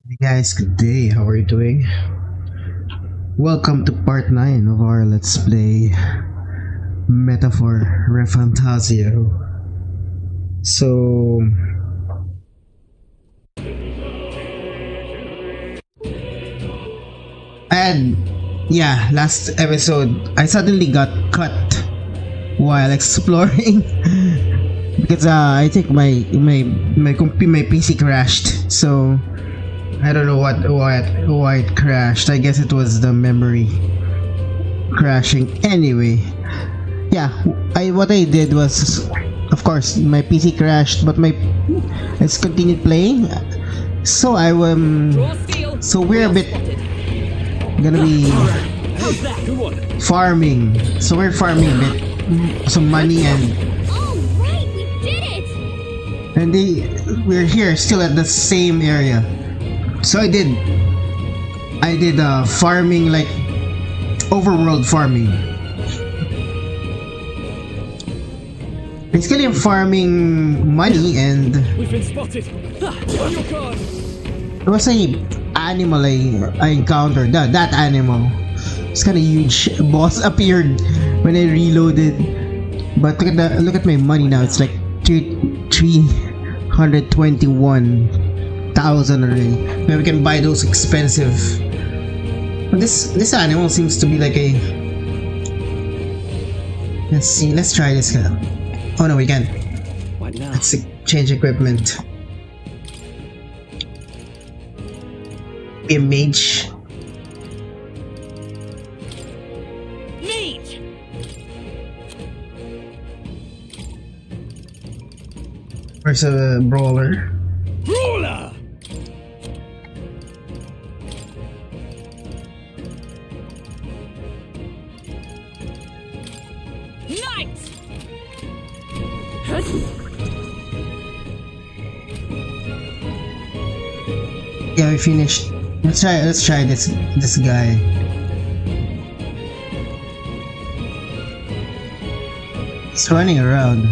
Hey guys, good day. How are you doing? Welcome to part 9 of our Let's Play Metaphor ReFantazio. So, and yeah, last episode I suddenly got cut while exploring because I think my PC crashed. So I don't know why it crashed. I guess it was the memory crashing. Anyway, yeah, I what I did was, of course, my PC crashed, but my let's continue playing. So so we're a bit gonna be farming. So we're farming a bit, some money, All right, we did it! and we're here still at the same area. So I did farming, like overworld farming. Basically, I'm farming money, and We've been spotted. On your guard. there was a animal I encountered. That animal. It's kind of huge. Boss appeared when I reloaded. But look at my money now. It's like 321,000 already. Maybe we can buy those expensive. But this animal seems to be like a. Let's see. Let's try this guy. Oh no, we can't. What now? Let's change equipment. Be a mage. Mage! Where's a brawler? Brawler! Knight! Yeah, we finished. Let's try this guy. He's running around.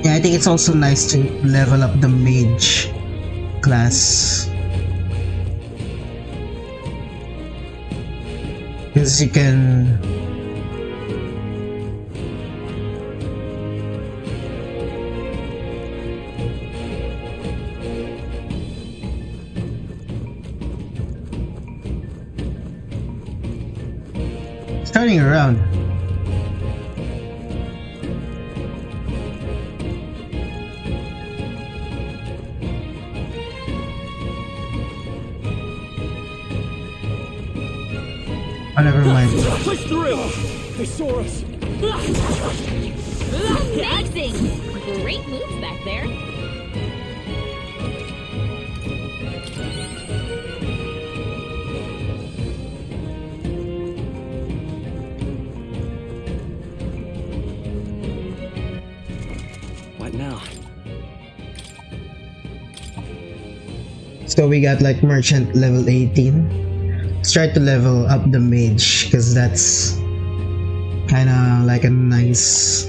Yeah, I think it's also nice to level up the mage class. Because you can... Turning around. Oh, never mind. Push through! They saw us. Amazing! Great moves back there. What now? So we got like merchant level 18. Let's try to level up the mage, because that's kind of like a nice...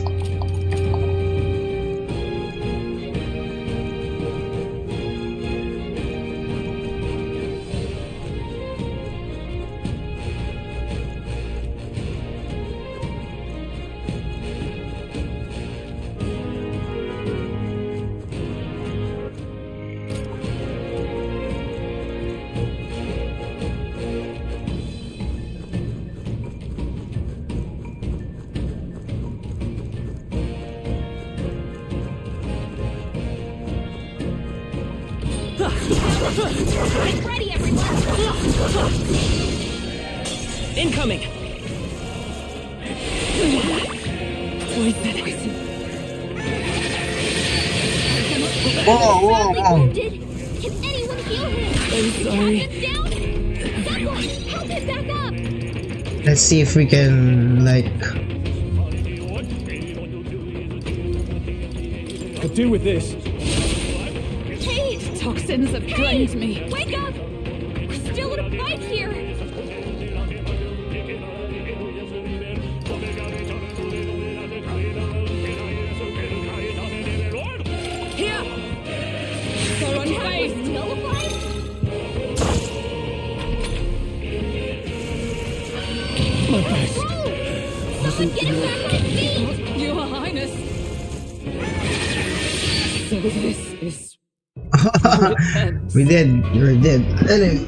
Get ready, everyone! Incoming! Poison. Whoa, whoa, whoa. Wounded. Can anyone heal him? I'm sorry. Get down! Help him back up! Let's see if we can like. I'll deal with this. Hey! Toxins have drained me. Wake up! We're still in a fight here! Here! So unfazed. Nullified? My best. Roll! Someone get him back on his feet! Your Highness. So this is We did. We did. Anyway.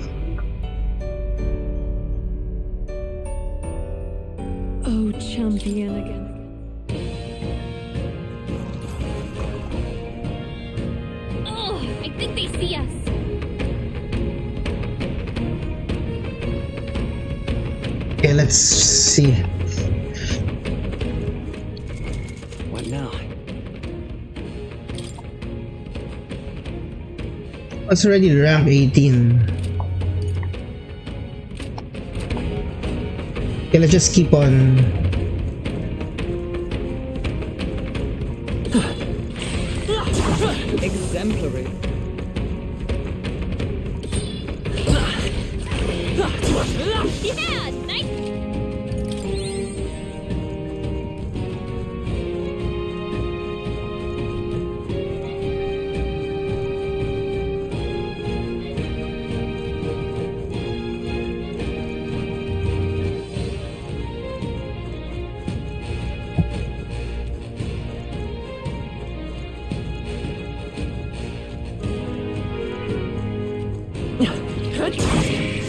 Oh, champion again. Oh, I think they see us. Okay, let's see. What now? It's already rank 18. Okay, let's just keep on. Exemplary. Yeah, nice!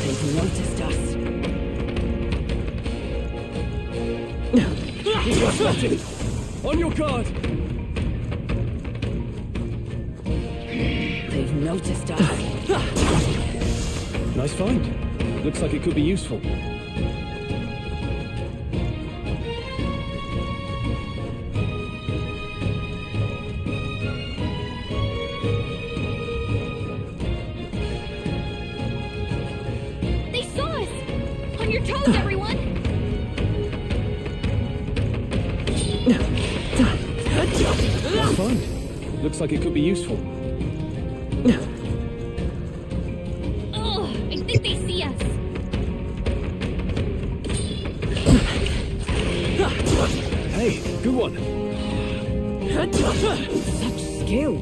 They've noticed us. Keep your spotted. On your guard. They've noticed us. Nice find. Looks like it could be useful. They saw us! On your toes, everyone! Nice find. Looks like it could be useful. Oh, I think they see us. Hey, good one. Such skill.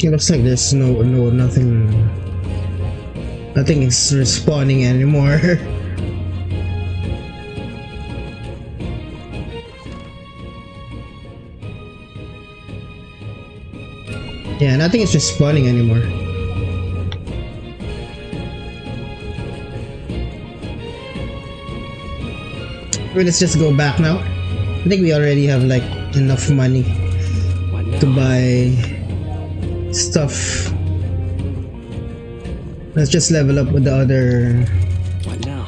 It looks like there's nothing is respawning anymore. Yeah, nothing is respawning anymore. Well, let's just go back now. I think we already have like enough money to buy stuff. Let's just level up with the other. What now?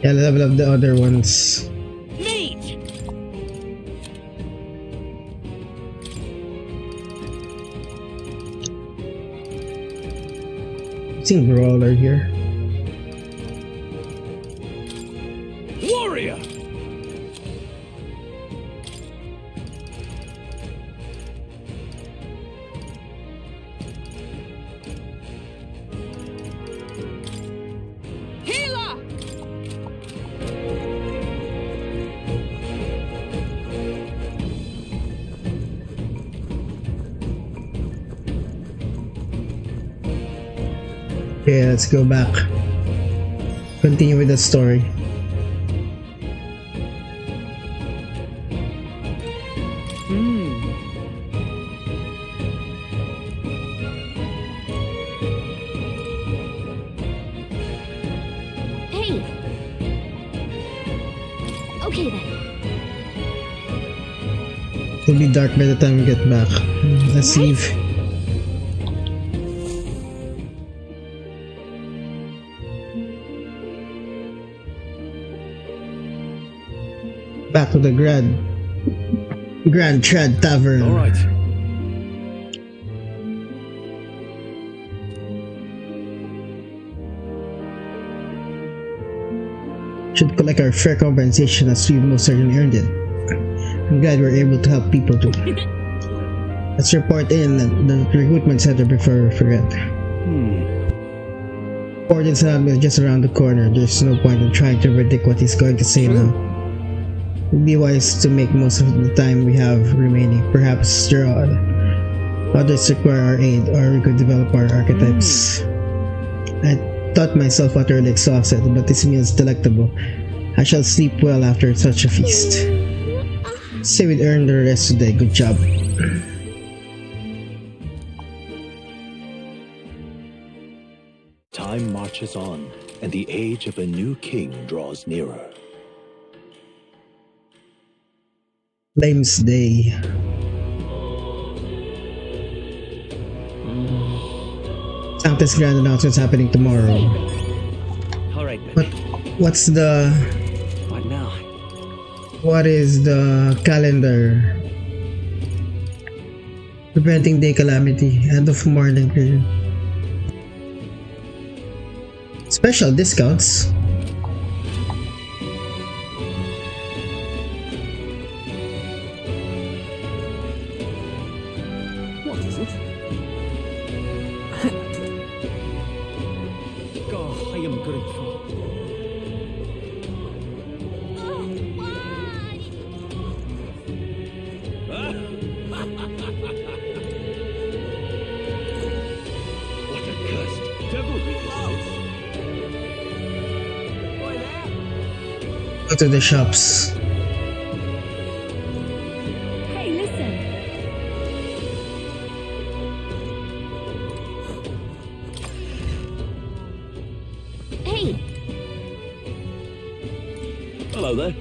Yeah, level up the other ones. Meat! Seeing brawler here. Warrior! Healer! Okay, let's go back. Continue with the story. It'll be dark by the time we get back. Let's leave. Back to the Grand Trad Tavern. All right. Should collect our fair compensation as we most certainly earned it. I'm glad we're able to help people too. Let's report in at the recruitment center before we forget. Orden's lab is just around the corner. There's no point in trying to predict what he's going to say now. It would be wise to make most of the time we have remaining. Perhaps there are others require our aid, or we could develop our archetypes. I thought myself utterly exhausted, but this meal is delectable. I shall sleep well after such a feast. Say we'd earned the rest today. Good job. Time marches on, and the age of a new king draws nearer. Flames Day. Sanctus Grand announcement's happening tomorrow. All right. What's the... What now? What is the calendar? Preventing day calamity. End of morning period. Special discounts. What is it? Oh, I am grateful. Oh, why? What a cursed devil this is. Go to the shops. Hey, listen. Hey, Hello there.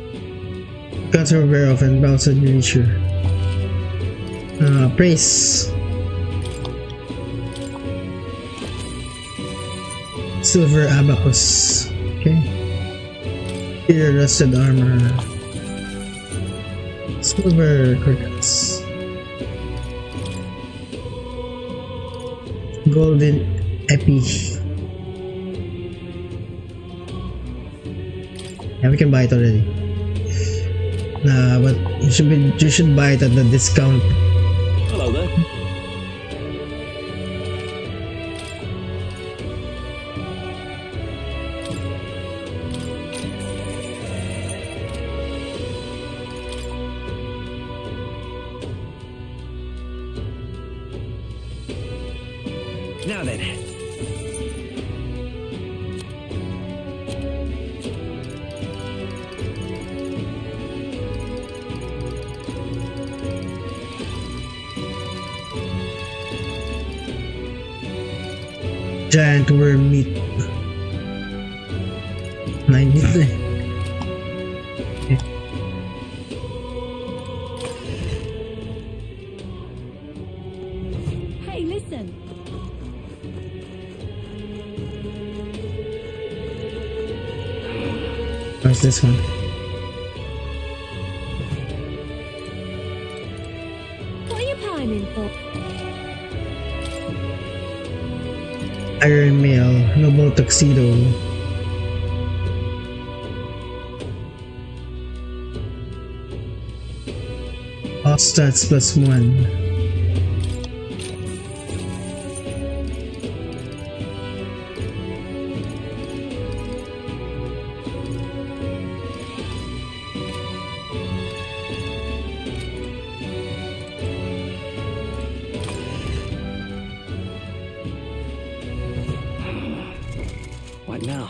Guns are very often bounce on your nature. Praise. Silver abacus. Okay. Here, rusted armor. Silver cordons. Golden epi. Yeah, we can buy it already. But you should buy it at the discount. Hello there. Now then. Giant worm meat. 93. hey, listen. What's this one? What are you pining for? Iron Mail, Noble Tuxedo. All stats +1. What now?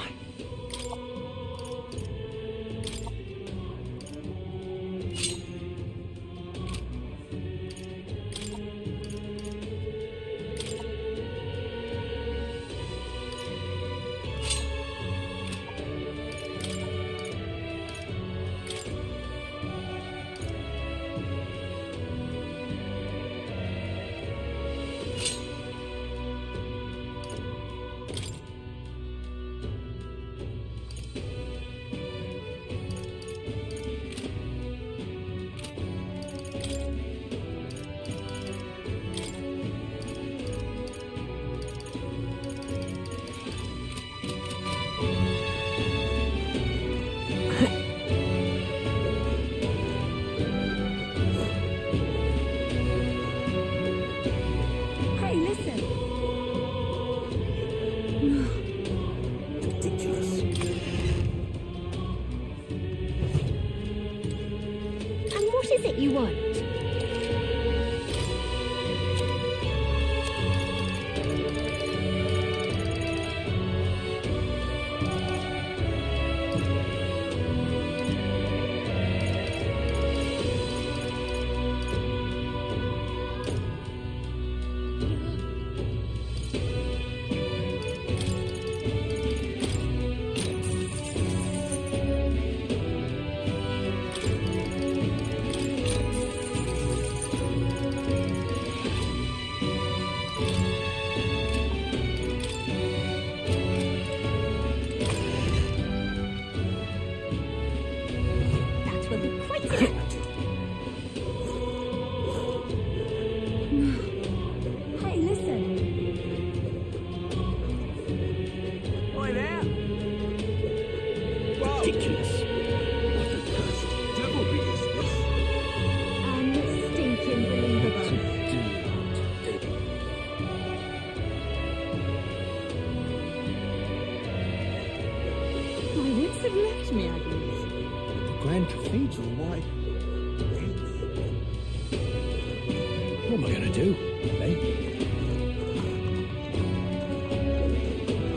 What am I gonna do? Eh?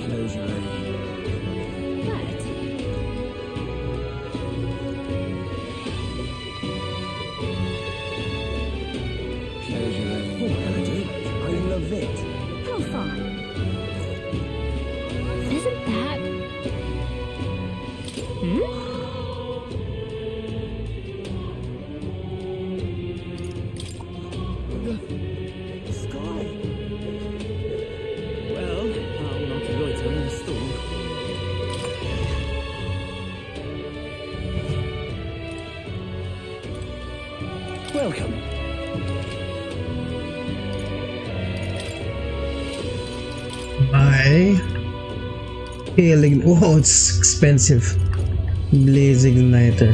Close your eyes. What? Close your eyes. What am I gonna do? I love it. How fine. Isn't that... The sky. Well, I'll not loiter in the storm. Welcome. Buy. Healing. Oh, it's expensive. Blaze Igniter.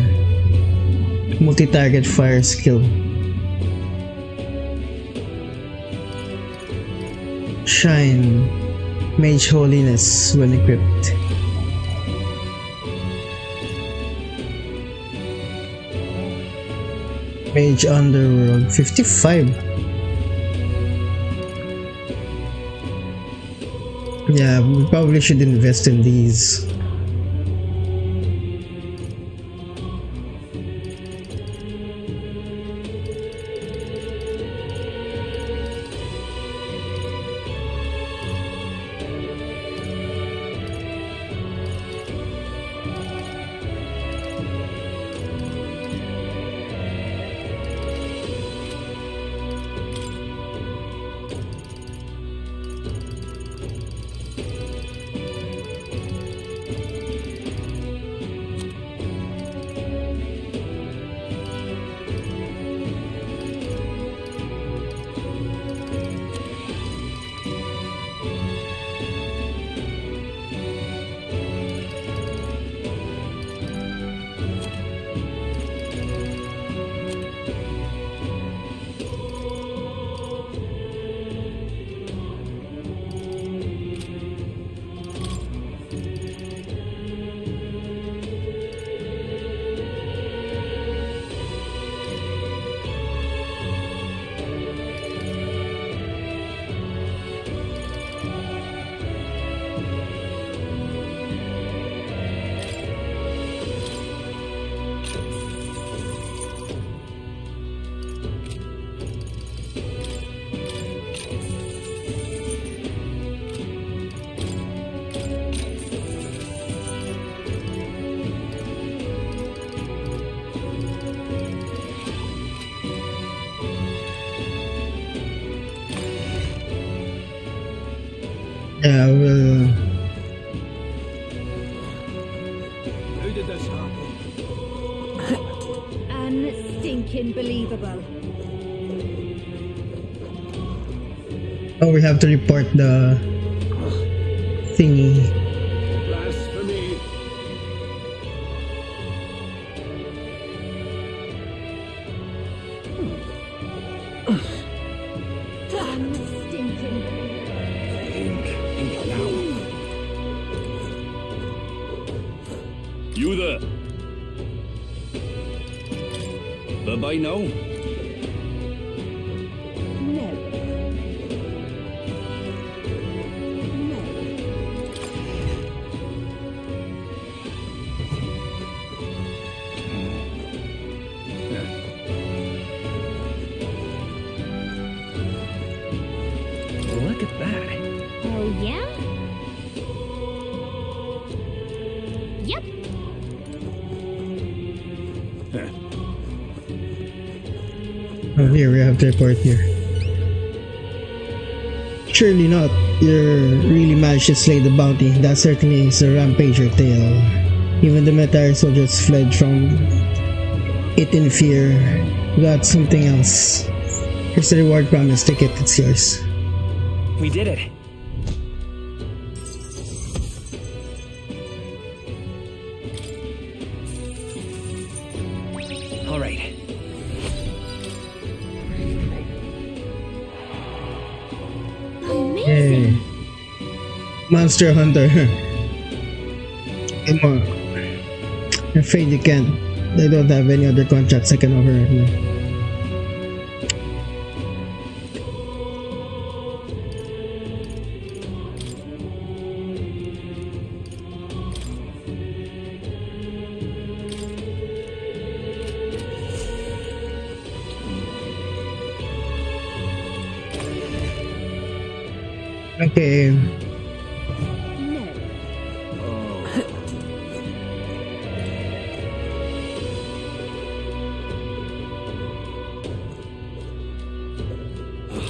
Multi-target fire skill. Shine. Mage Holiness when equipped. Mage Underworld 55. Yeah, we probably should invest in these. Yeah, well, Who did this happen? Unstinking believable. oh, we have to report the thingy. Blasphemy. Unstinking believable. Think now. You there? Bye-bye now. No. No. Look at that. Oh, yeah? Yep. Oh, here we have to report here. Surely not. You really managed to slay the bounty. That certainly is a rampager tale. Even the Metairie soldiers fled from it in fear. We got something else. Here's the reward promise. Take it. It's yours. We did it. All right. Amazing. Hey. Monster Hunter. Come on. I'm afraid you can't. They don't have any other contracts I can offer right now. Okay. No.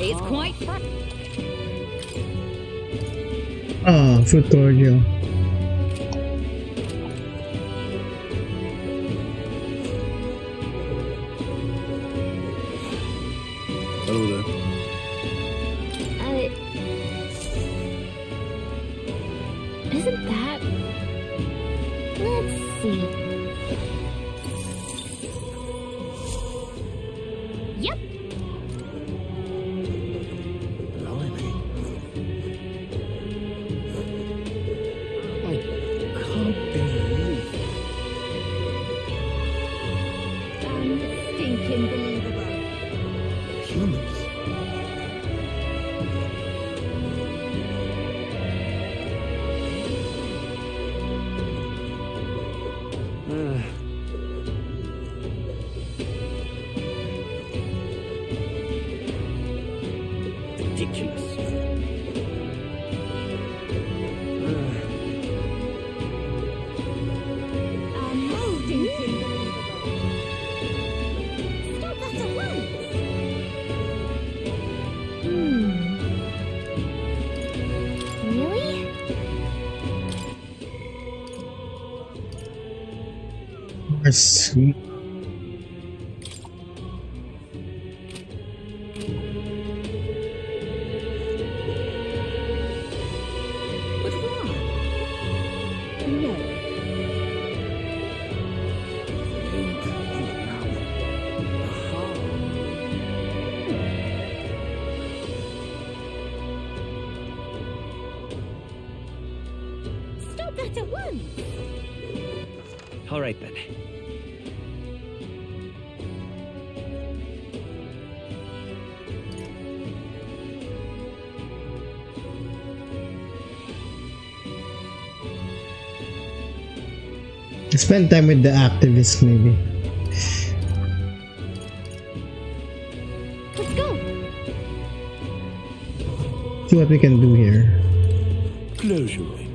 It's quite fun. Ah, tutorial. Hello there. Isn't that? Let's see. Yep. Blimey. I can't believe. Stinking believable. Humans. Ridiculous. Stinking believable. Stop that at once. Really? Yes. But why? No. Stop that at once. All right then. Spend time with the activists, maybe. Let's go. See what we can do here. Close your eyes.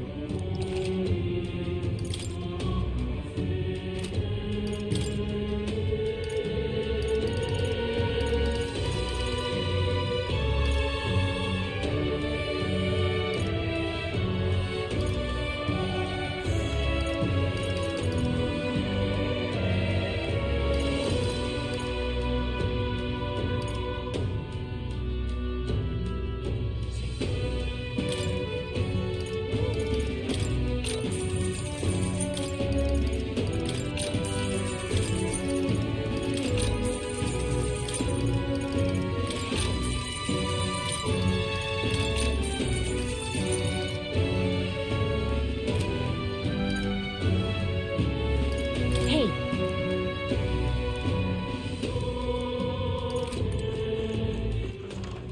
Hey,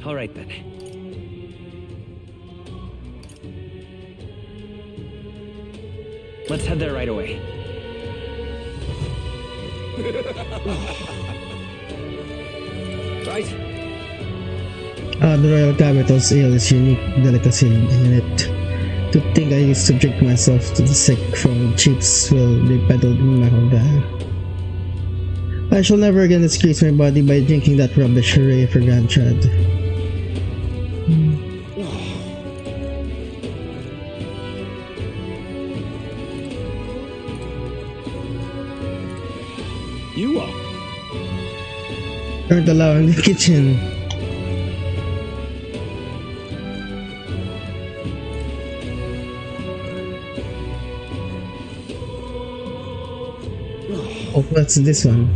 All right then. Let's head there right away. Right? The Royal Capital's ale is unique delicacy in it. To think I subject myself to the sick from chips will be peddled in my whole bag. I shall never again disgrace my body by drinking that rubbish hooray for grandchild. You are. Aren't allowed in the kitchen. Oh, what's this one?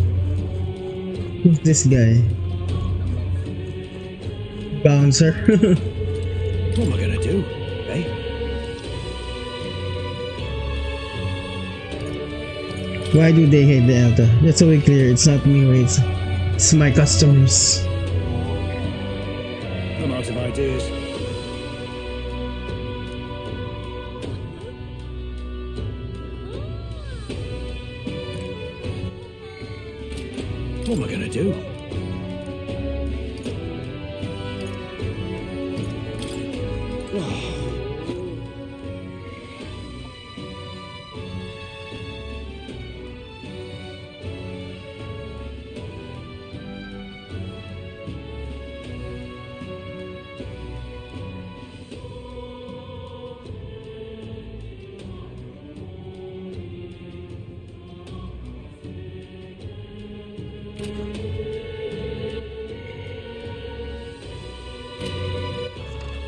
Who's this guy? Bouncer. What am I gonna do? Eh? Why do they hate the Elder? That's so clear. It's not me, wait. It's my customers. I'm out of ideas. What am I gonna do?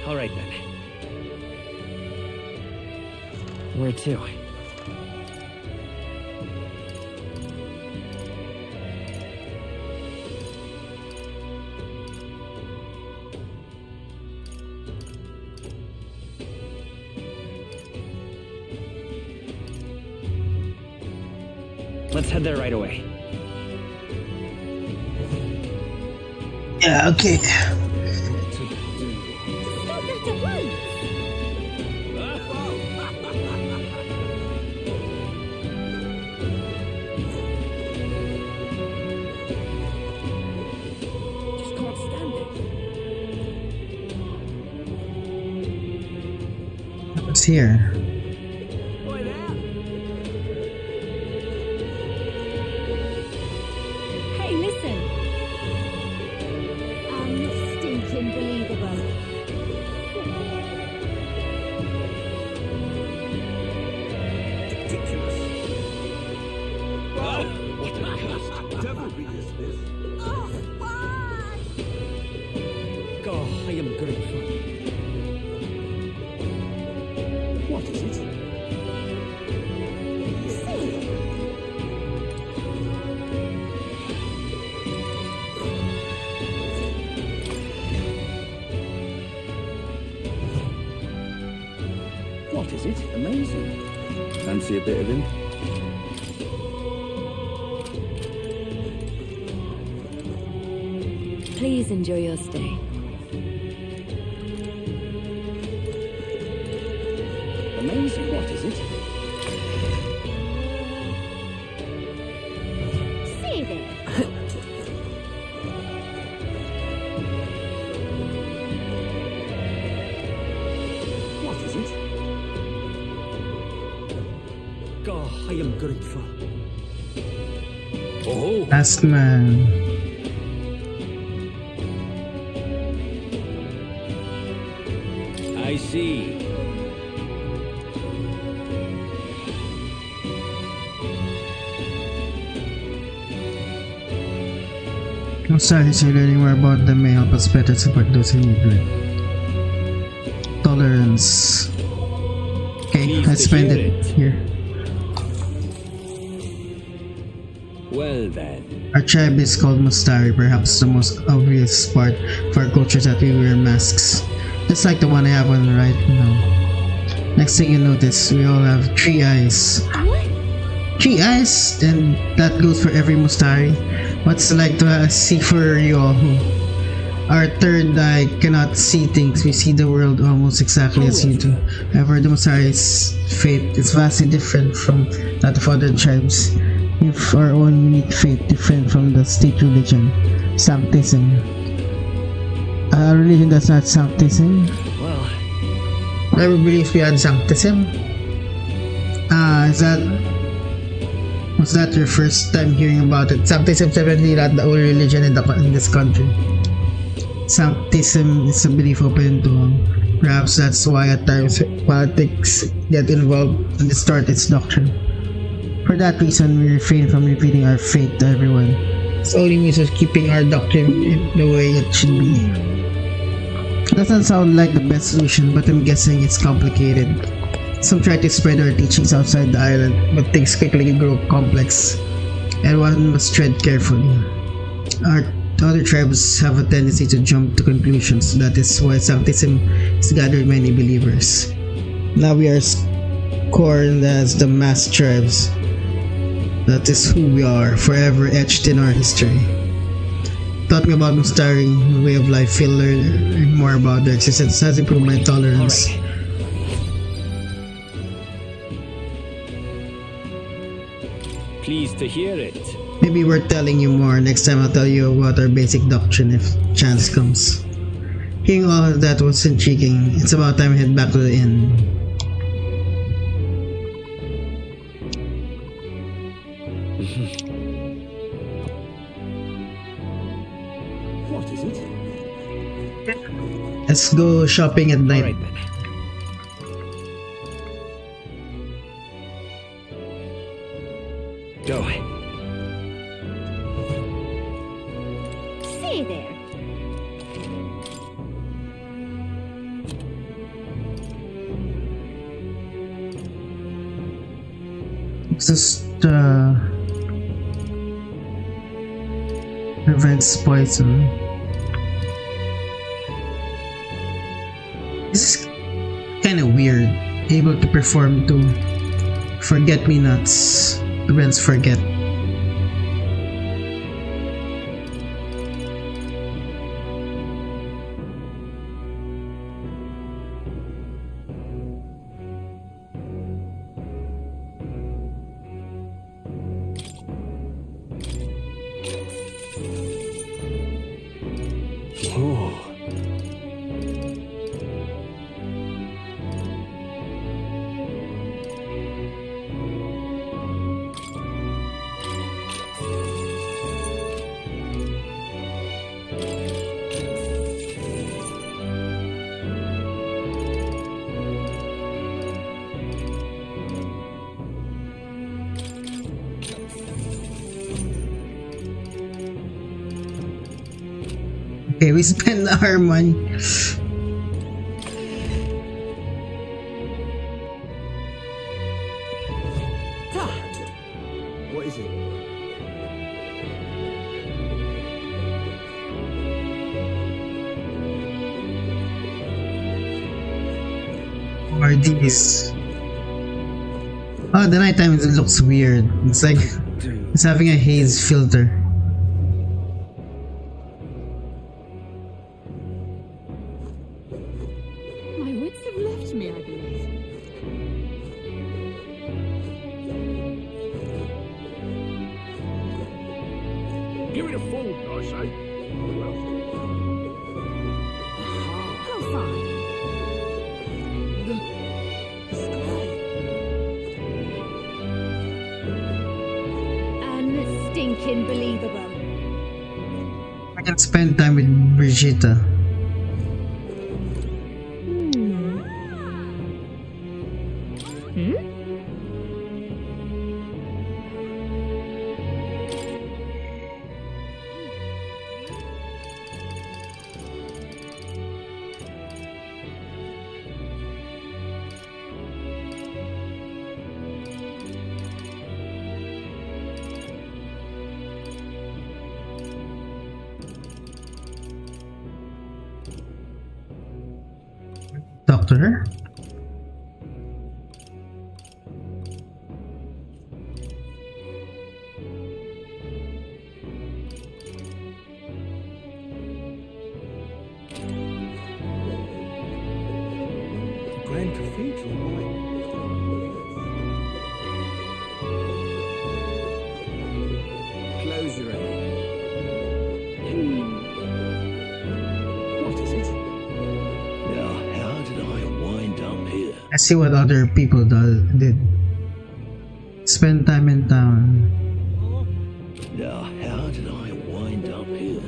All right then. Where to? Let's head there right away. Yeah, okay. Stop that at once! Just can't stand it. What's here? Hey, listen! Stinking believable. Ridiculous. What a cursed devilry is this? Oh, why? Oh, I am grateful. What is it? See? What is it? Amazing. Fancy a bit of him? Please enjoy your stay. Amazing. What is it? See there. What is it? Oh, I am grateful. Oh, Last man. I see. I'm sorry, so learning more about them may help us better support those in need. Tolerance. Okay, Pleased let's to spend hear it it. here. Well then. Our tribe is called Mustari, perhaps the most obvious part of our culture is that we wear masks. Just like the one I have on right now. Next thing you notice, we all have 3 eyes. What? 3 eyes? And that goes for every Mustari. What's it like to see for you all who our third eye cannot see things. We see the world almost exactly as you do. However, the Mustari's fate is vastly different from that of other tribes. We have our own unique fate, different from the state religion, Sanctism. A religion that's not Sanctism. Well, Never believed we had Sanctism. Was that your first time hearing about it? Sanctism is definitely not the only religion in this country. Sanctism is a belief open to all. Perhaps that's why at times politics get involved and distort its doctrine. For that reason, we refrain from repeating our faith to everyone. It's only means of keeping our doctrine in the way it should be. Doesn't sound like the best solution, but I'm guessing it's complicated. Some try to spread our teachings outside the island, but things quickly grow complex, and one must tread carefully. Our other tribes have a tendency to jump to conclusions. That is why Sanctism has gathered many believers. Now we are scorned as the mass tribes. That is who we are, forever etched in our history. Talking about Mustari, way of life, feel learn more about their existence has improved my tolerance. alright. Pleased to hear it. Maybe we're telling you more. Next time I'll tell you about our basic doctrine if chance comes. Hearing all of that was intriguing. It's about time I head back to the inn. What is it? Let's go shopping at night. Alright then. Go. Say there. Just prevents poison. This is kind of weird. Able to perform to forget-me-nots. Prevents forget. Oh. Okay, we spend our money. What is it? Or these. Oh, the nighttime it looks weird. It's like it's having a haze filter. My wits have left me, I believe. Give it a fold, I say. How fine. Unstinking believable. I can spend time with Brigitte. Talk to her. Grand Cathedral, Close your eyes. what is it? Now, how did I wind up here? Let's see what other people did. Spend time in town. Now, how did I wind up here?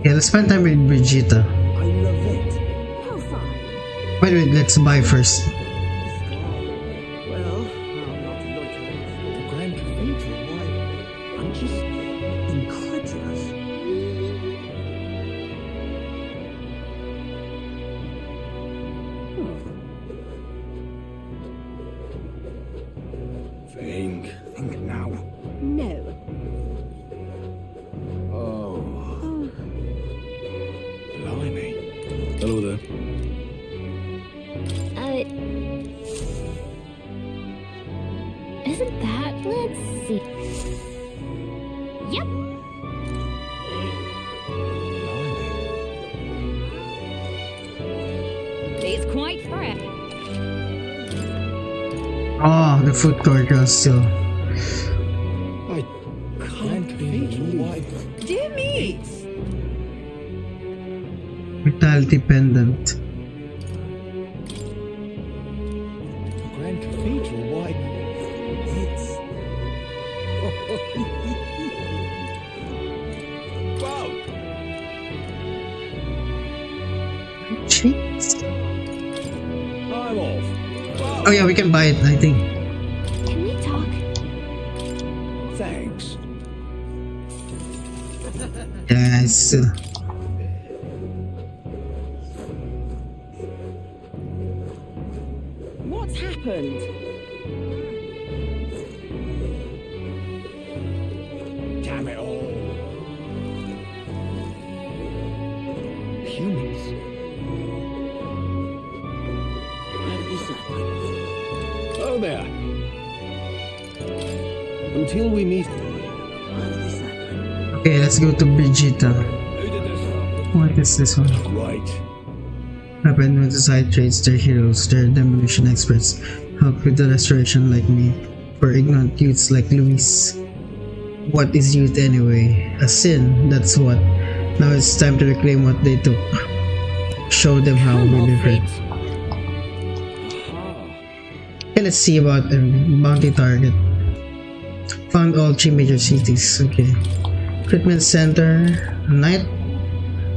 Yeah, let's spend time with Brigitte. I love it. How fine. Wait, let's buy first. Well, I'm not like the Grand Cathedral, why? I'm just incredulous. Think now. No. Oh, blimey. Hello there. Isn't that? Let's see. Yep. It's quite fresh. Oh, the food court was still. I can't believe why. Dear me. Vitality pendant. The Grand Cathedral, why, it's... Wow! Jeez. I'm off. Oh yeah, we can buy it, I think. Can we talk? Thanks. Yes. What's happened? Damn it all. Humans. How did this happen? Oh there. Until we meet. How did this happen? Okay, let's go to Brigitte. Who did this from? What is this one? Right. Happened when society trades their heroes, their demolition experts, help with the restoration like me. For ignorant youths like Luis. What is youth anyway? A sin, that's what. Now it's time to reclaim what they took. Show them how Come we off different. it. Okay, let's see about bounty target. Found all 3 major cities. Okay. Recruitment center. Knight.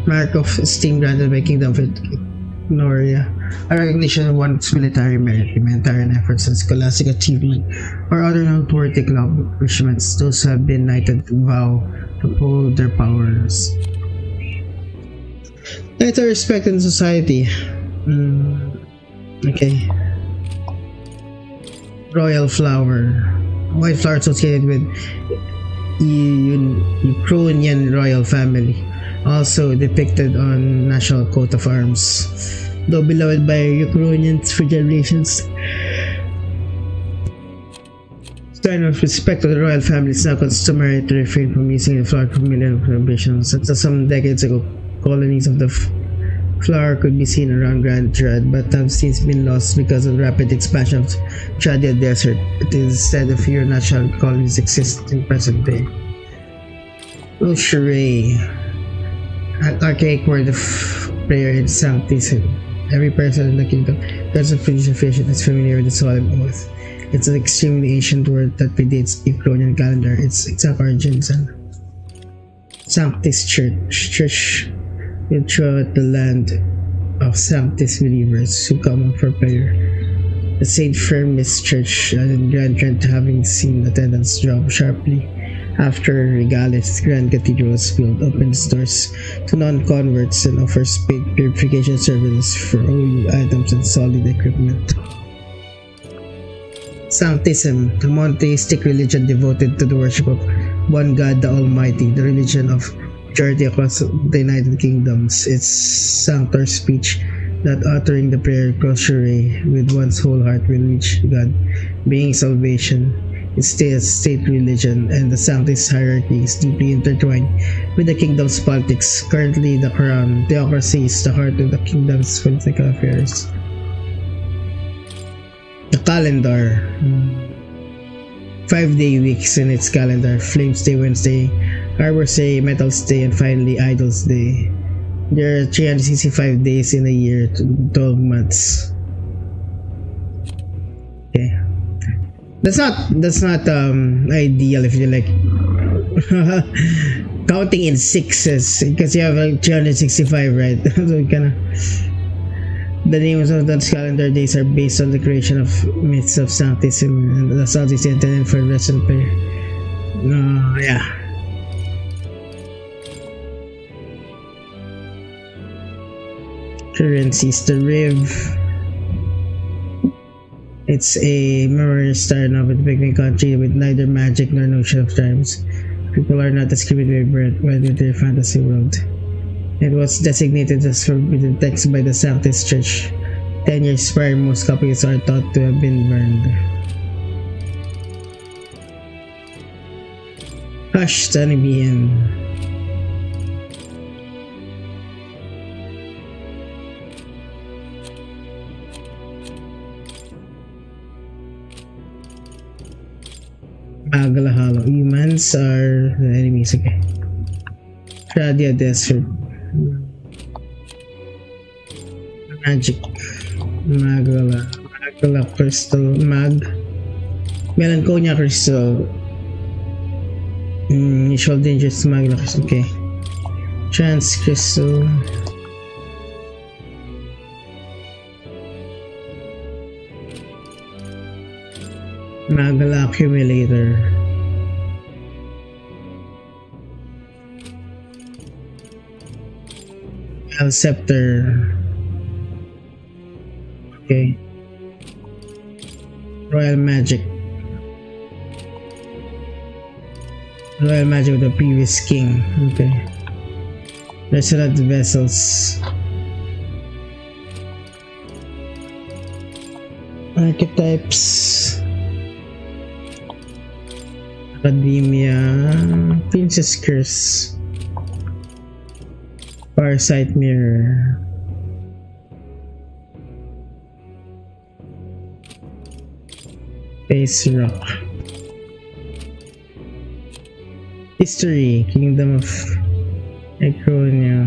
Mark of esteem granted by Kingdom of Noria. A recognition of one's military merit, humanitarian efforts, and scholastic achievement, or other noteworthy accomplishments. Those who have been knighted vow to uphold their powers. Knights are respected in society. Okay. Royal flower. White flower associated with Ukrainian royal family. Also depicted on national coat of arms. Though beloved by Ukrainians for generations. Sign of respect to the royal family is now customary to refrain from using the flower for millennial celebrations. Until some decades ago, colonies of the flower could be seen around Grand Trad, but have since been lost because of the rapid expansion of Tradia Desert. It is instead of fewer natural colonies exist in present day. Rosary, an archaic word of prayer in Sanctism. Every person in the kingdom has a Phoenician fish is familiar with the solemn oath. It's an extremely ancient word that predates the Ukrainian calendar. Its exact origins and Sanctis Church throughout the land of Sanctis believers who come for prayer. The St. Firmus Church in Grand Trent, having seen attendance drop sharply after Regales Grand Cathedral was built, opens doors to non-converts and offers paid purification services for holy items and solid equipment. Sanctism, the monotheistic religion devoted to the worship of one God the Almighty, the religion of majority across the United Kingdoms. It's sanctor speech that uttering the prayer rosary with one's whole heart will reach God, being salvation. Its state religion and the Sanctis hierarchy is deeply intertwined with the kingdom's politics. Currently, the Crown theocracy is the heart of the kingdom's political affairs. The calendar. 5-day weeks in its calendar. Flames Day, Wednesday, Harbor's Day, Metals Day, and finally Idols Day. There are 365 days in a year, 12 months. Okay. That's not ideal if you like counting in sixes, because you have like 365, right? So kinda, the names of those calendar days are based on the creation of myths of Sanctism and the Sanctis intended for rest and prayer. Yeah. Currencies, the Riv. It's a memory star now with a country with neither magic nor notion of times. People are not discriminated with their fantasy world. It was designated as forbidden text by the Sanctis Church. 10 years prior, most copies are thought to have been burned. Hush, Tanibian. Agalahalo. Humans are the enemies. Okay. Tradia Desert. Magic. Magala Crystal. Melancholia Crystal. Initial Dangerous Magala Crystal. Okay. Trans Crystal. Magala Accumulator. Scepter. Okay. Royal Magic. Royal Magic of the previous king. Okay. Resurrect vessels. Archetypes. Academia. Princess Curse. Parasite Mirror. Space Rock. History. Kingdom of Econia.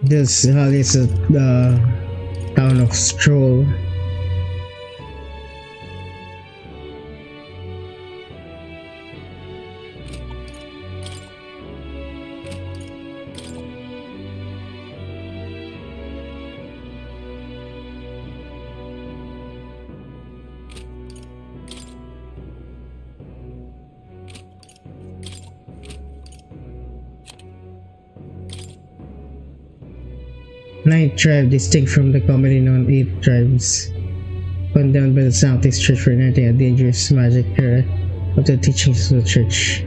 This hall is the town of Stroll. Ninth tribe, distinct from the commonly known 8 tribes, condemned by the Sanctus Church for inheriting a dangerous magic era of the teachings of the church.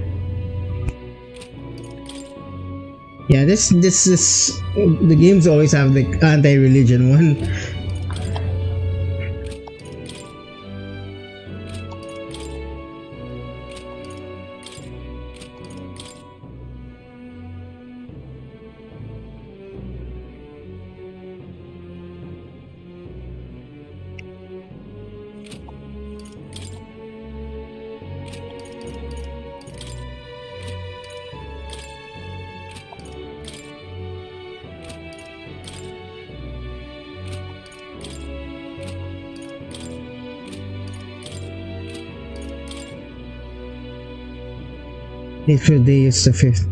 Yeah, this is the games always have the anti-religion one. April day is the 5th.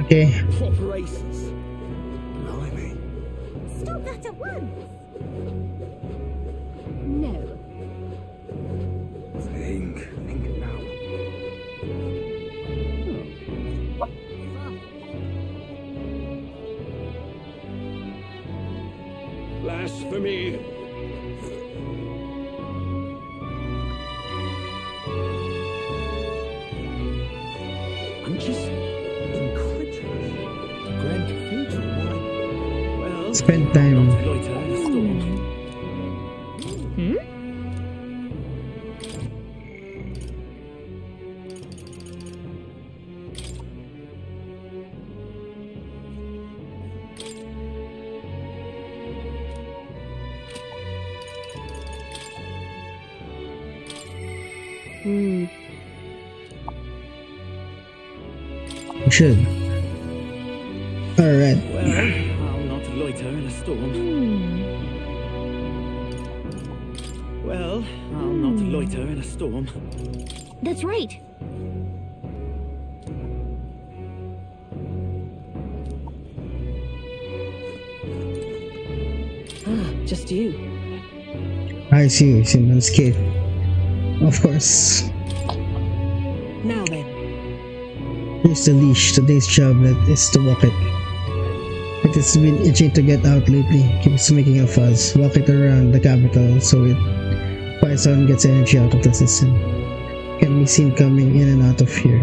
Okay. Corporations. Blimey. Stop that at once! No. Think now. Blasphemy! I'm just incredulous. Grand Cathedral, why? Well, Spend time. not loiter in the storm. Hmm. We should. Alright. Well, I'll not loiter in a storm. Well, I'll not loiter in a storm. That's right. Ah, just you. I see. Someone's kid. Of course. Now then. Here's the leash. Today's job is to walk it. It has been itching to get out lately. Keeps making a fuss. Walk it around the capital so it Python gets energy out of the system. Can be seen coming in and out of here.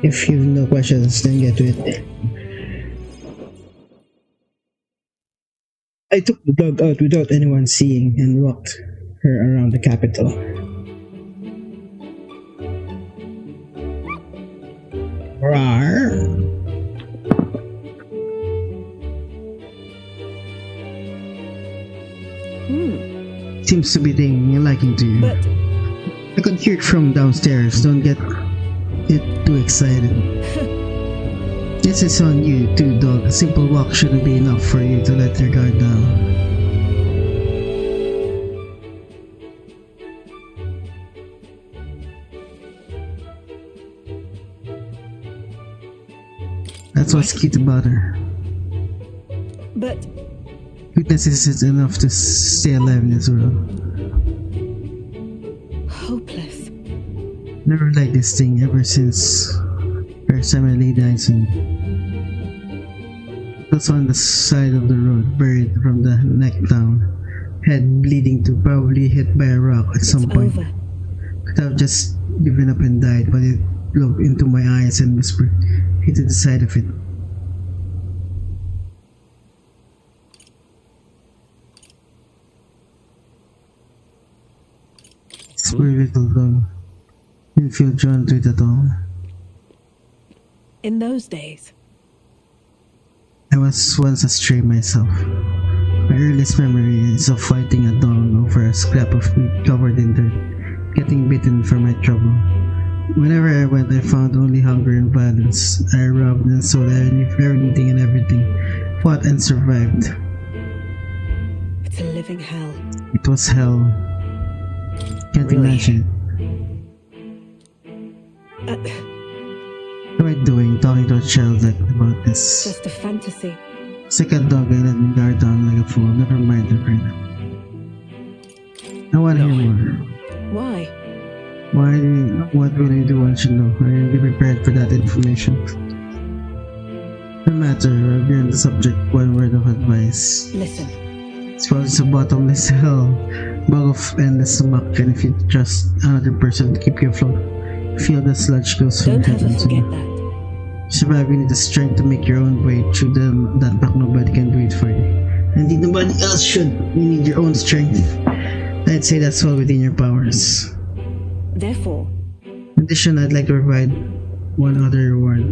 If you've no questions, then get to it. I took the dog out without anyone seeing and walked her around the capital. Rawr. Seems to be taking a liking to you. But I could hear it from downstairs. Don't get it too excited. This is on you too, dog. A simple walk shouldn't be enough for you to let your guard down. That's what's cute about her. but Cuteness isn't enough to stay alive in this world. hopeless. Never liked this thing ever since her family died soon. It was on the side of the road, buried from the neck down, head bleeding to probably hit by a rock at some It's point. over. Could have just given up and died, but it looked into my eyes and whispered, hit to the side of it. It's very little though. Didn't feel drawn to it at all. In those days. I was once a stray myself. My earliest memory is of fighting a dog over a scrap of meat covered in dirt, getting bitten for my trouble. Whenever I went, I found only hunger and violence. I robbed and sold anything and everything, fought and survived. It's a living hell. It was hell. Can't Really? imagine. What am I doing talking to a child like about this? Just a fantasy. It's like a dog I let me guard down like a fool. Never mind it right now. I want to hear more. Why? What will you do once you know? Are you be prepared for that information? No matter, I'll be on the subject, one word of advice. Listen. This world is a bottomless hell, bog of endless muck, and if you trust another person to keep you afloat, feel the sludge goes from Don't ever heaven to forget you. that. To survive, you need the strength to make your own way through that muck. Nobody can do it for you. And indeed, nobody else should. You need your own strength. I'd say that's all within your powers. Therefore, In addition, I'd like to provide one other reward.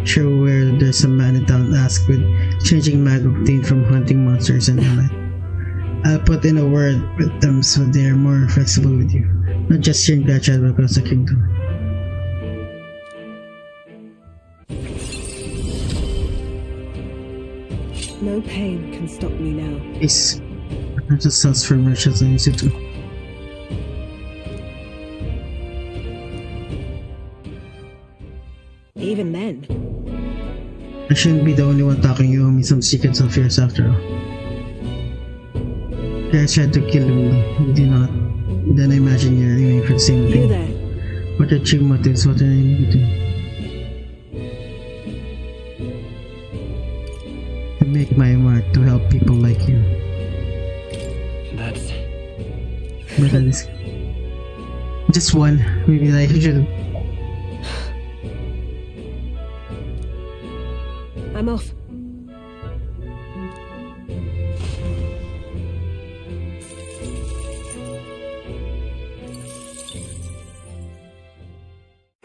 Sure, where there's a man in town asked with changing mag obtained from hunting monsters and all that. I'll put in a word with them so they are more flexible with you. Not just sharing that chat across the kingdom. no pain can stop me now. Peace. Not just sounds for merchants I used to. Even then, I shouldn't be the only one talking. You owe me some secrets of yours after all. I tried to kill me. You did not. Then I imagine you're aiming for the same you thing. there. What are your motives? What are you doing? To make my mark to help people like you. That's... But that is just one. Maybe I should. I'm off.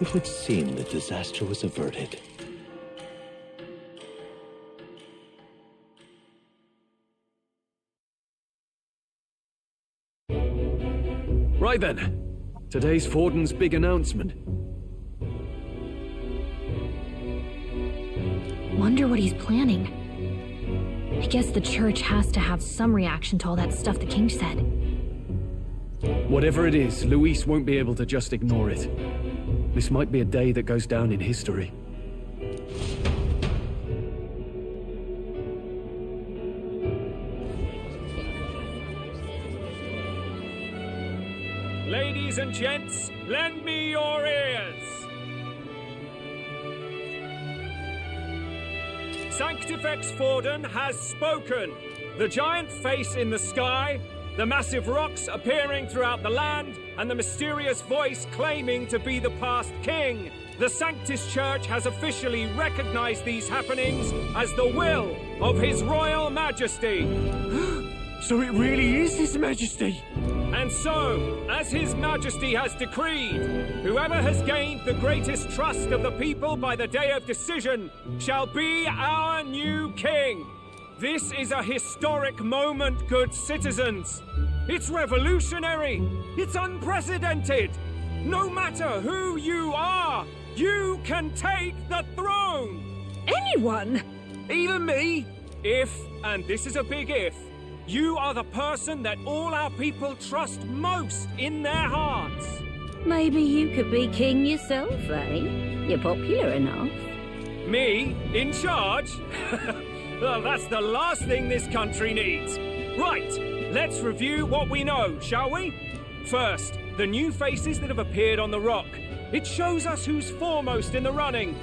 It would seem the disaster was averted. Right then. Today's Forden's big announcement. Wonder what he's planning. I guess the church has to have some reaction to all that stuff the king said. Whatever it is, Luis won't be able to just ignore it. This might be a day that goes down in history. Ladies and gents, lend me your ears. Sanctifex Forden has spoken. The giant face in the sky, the massive rocks appearing throughout the land, and the mysterious voice claiming to be the past king. The Sanctus Church has officially recognized these happenings as the will of His Royal Majesty. So it really is His Majesty. And so, as His Majesty has decreed, whoever has gained the greatest trust of the people by the day of decision shall be our new king. This is a historic moment, good citizens. It's revolutionary. It's unprecedented. No matter who you are, you can take the throne. Anyone? Even me. If, and this is a big if, you are the person that all our people trust most in their hearts. Maybe you could be king yourself, eh? You're popular enough. Me? In charge? Well, that's the last thing this country needs. Right, let's review what we know, shall we? First, the new faces that have appeared on the rock. It shows us who's foremost in the running.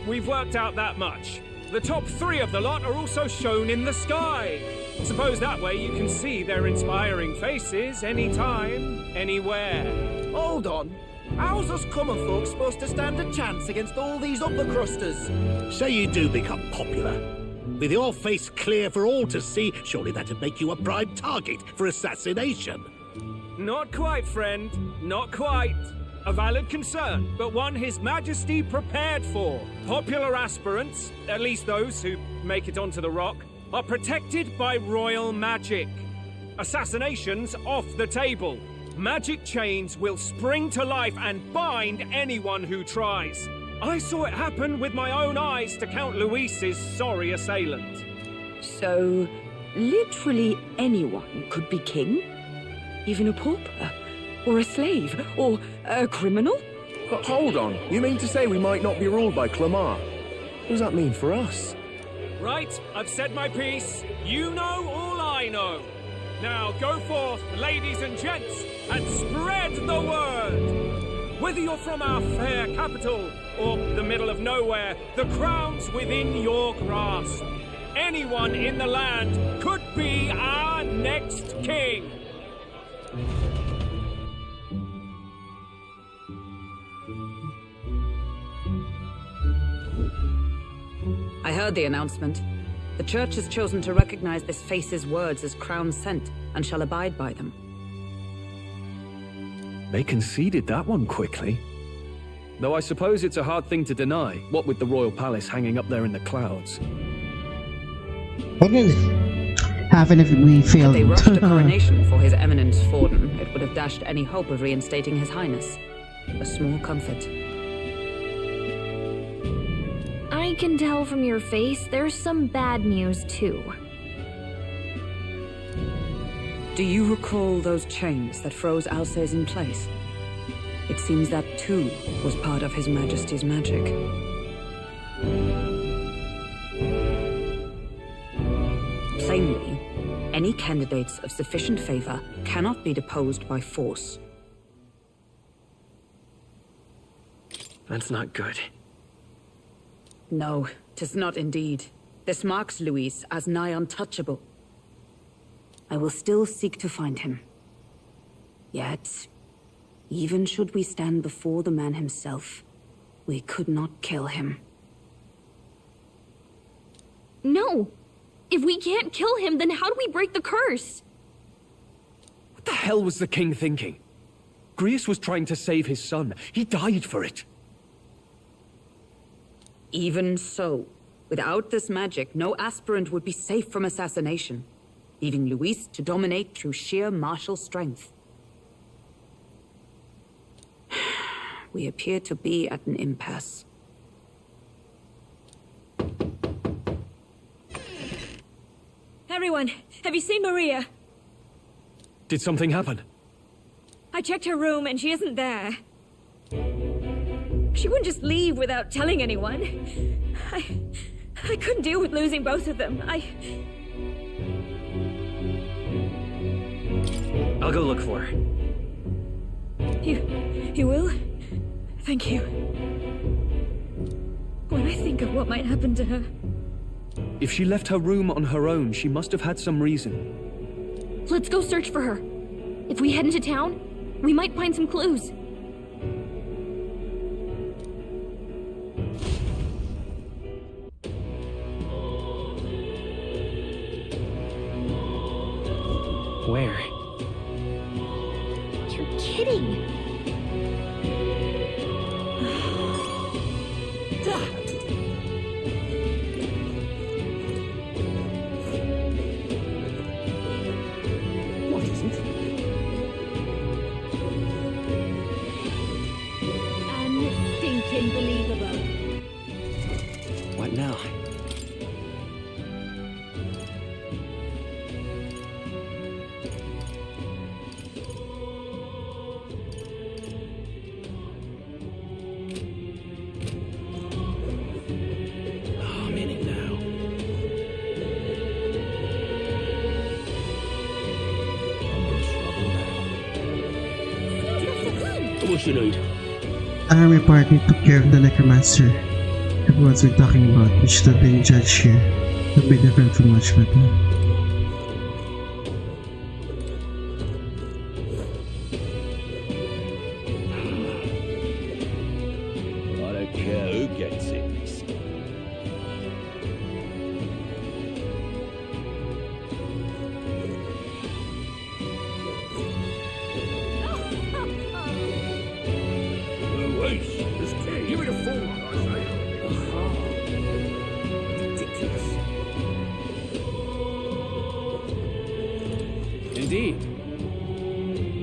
We've worked out that much. The top 3 of the lot are also shown in the sky. Suppose that way you can see their inspiring faces anytime, anywhere. Hold on. How's us common folk supposed to stand a chance against all these upper crusters? Say you do become popular. With your face clear for all to see, surely that'd make you a prime target for assassination. Not quite, friend. Not quite. A valid concern, but one His Majesty prepared for. Popular aspirants, at least those who make it onto the rock, are protected by royal magic. Assassinations off the table. Magic chains will spring to life and bind anyone who tries. I saw it happen with my own eyes to Count Luis's sorry assailant. So, literally anyone could be king? Even a pauper? Or a slave? Or a criminal? Hold on. You mean to say we might not be ruled by Clamar? What does that mean for us? Right, I've said my piece. You know all I know. Now go forth, ladies and gents, and spread the word. Whether you're from our fair capital or the middle of nowhere, the crown's within your grasp. Anyone in the land could be our next king. I heard the announcement. The church has chosen to recognize this face's words as crown sent and shall abide by them. They conceded that one quickly. Though I suppose it's a hard thing to deny, what with the royal palace hanging up there in the clouds. What would happen if we Had failed? they rushed a coronation for His Eminence Forden, it would have dashed any hope of reinstating His Highness. A small comfort. I can tell from your face there's some bad news too. Do you recall those chains that froze Alsace in place? It seems that too was part of His Majesty's magic. Plainly, any candidates of sufficient favor cannot be deposed by force. That's not good. No, 'tis not indeed. This marks Luis as nigh untouchable. I will still seek to find him. Yet, even should we stand before the man himself, we could not kill him. No! If we can't kill him, then how do we break the curse? What the hell was the king thinking? Grius was trying to save his son. He died for it. Even so, without this magic, no aspirant would be safe from assassination, leaving Luis to dominate through sheer martial strength. we appear to be at an impasse. Everyone, have you seen Maria? Did something happen? I checked her room and she isn't there. She wouldn't just leave without telling anyone. I couldn't deal with losing both of them. I'll go look for her. You will? Thank you. When I think of what might happen to her... If she left her room on her own, she must have had some reason. Let's go search for her. If we head into town, we might find some clues. Where? You're kidding. What is it? Unstinking believable. What now? I'm in it now. I'm in trouble now. What you need? Army party took care of the necromancer. The ones we're talking about, which should have been judged here, would be different from much better. I don't care who gets it. Give it a full one, I say. Ridiculous. Indeed.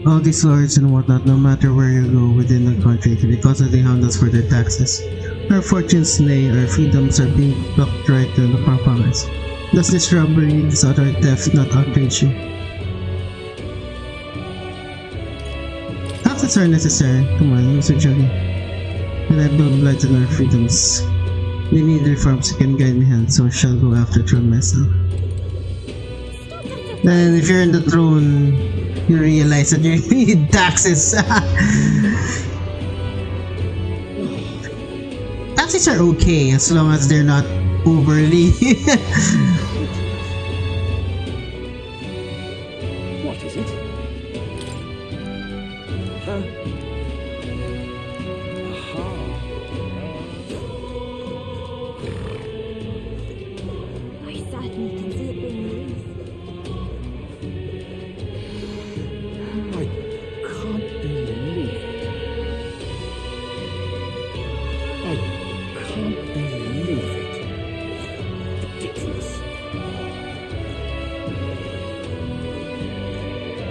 All these lords and whatnot, no matter where you go within the country, can be constantly hound us for their taxes. Our fortunes lay, our freedoms are being blocked right to the province. Does this robbery, this outright theft not outrage you? Taxes are necessary. Come on, Mr. Johnny. And I build blight on our freedoms. We need reforms who can guide me hand, so I shall go after throne myself. Then if you're in the throne, you realize that you need taxes. Taxes are okay as long as they're not overly. What is it? I sadly can see it being released. I can't believe it. I can't believe it. Ridiculous.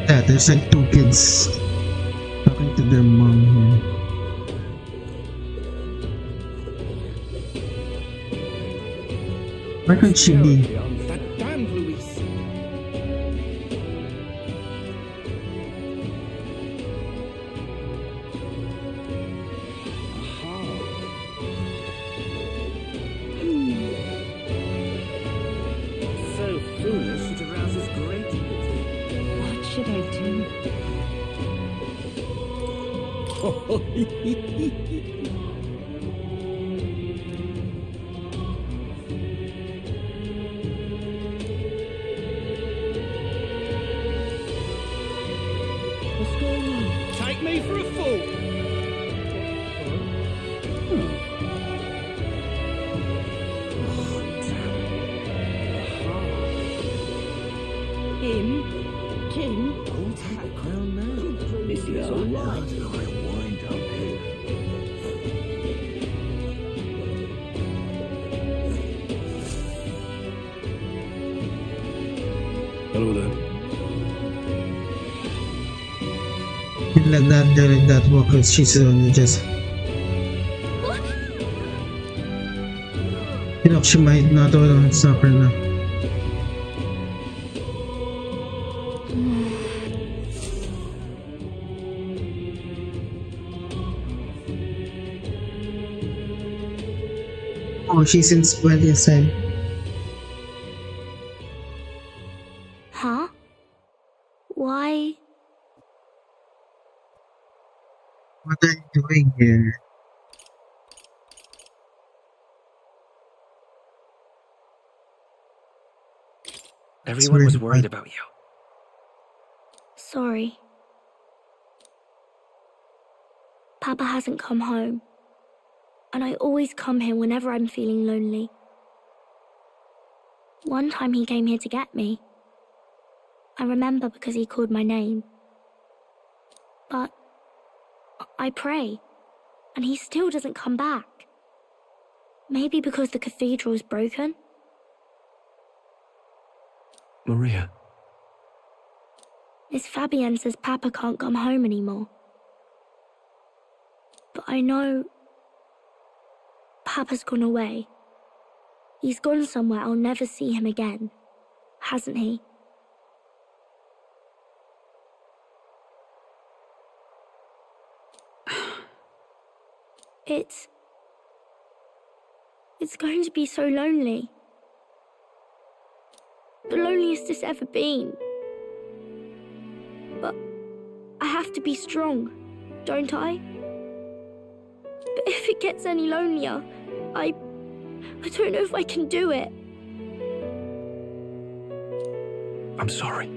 Yeah, there's like two kids talking to their mom here. Where could she be? That damned Luis. Aha. So foolish it arouses great pity. What should I do? What's going on? Take me for a fool. Him? King? Who's the crown now? This is all right. How did I wind up here? Hello there. Like that, they're like that walkers, she's on just Look, she might not want to stop her now. Oh, she's in 20th side. Huh? Why? What are you doing here? Everyone was worried about you. Sorry. Papa hasn't come home. And I always come here whenever I'm feeling lonely. One time he came here to get me. I remember because he called my name. But I pray, and he still doesn't come back. Maybe because the cathedral's broken? Maria, Miss Fabienne says Papa can't come home anymore. But I know Papa's gone away. He's gone somewhere I'll never see him again, hasn't he? It's going to be so lonely. The loneliest it's ever been. But I have to be strong, don't I? But if it gets any lonelier, I don't know if I can do it. I'm sorry.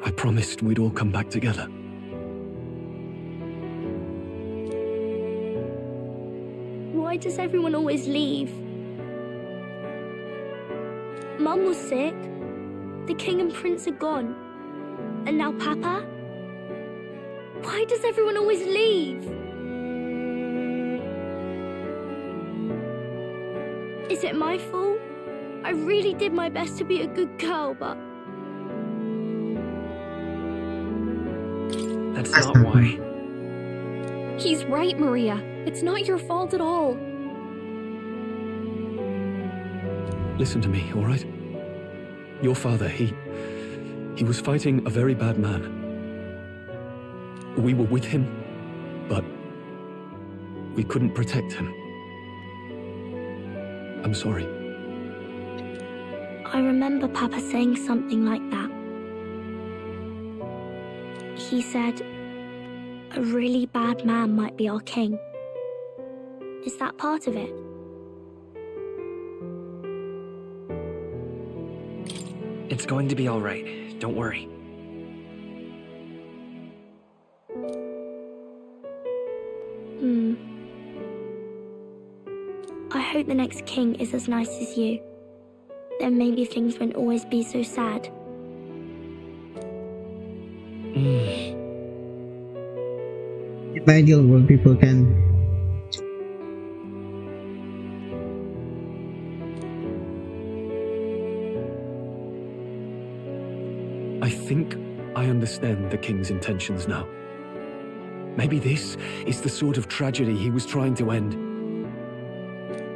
I promised we'd all come back together. Why does everyone always leave? Mum was sick. The king and prince are gone. And now Papa? Why does everyone always leave? Is it my fault? I really did my best to be a good girl, but... That's not why. He's right, Maria. It's not your fault at all. Listen to me, all right? Your father, he was fighting a very bad man. We were with him, but we couldn't protect him. I'm sorry. I remember Papa saying something like that. He said, a really bad man might be our king. Is that part of it? It's going to be all right. Don't worry. I hope the next king is as nice as you. Then maybe things won't always be so sad. In the ideal world, people can. I think I understand the king's intentions now. Maybe this is the sort of tragedy he was trying to end.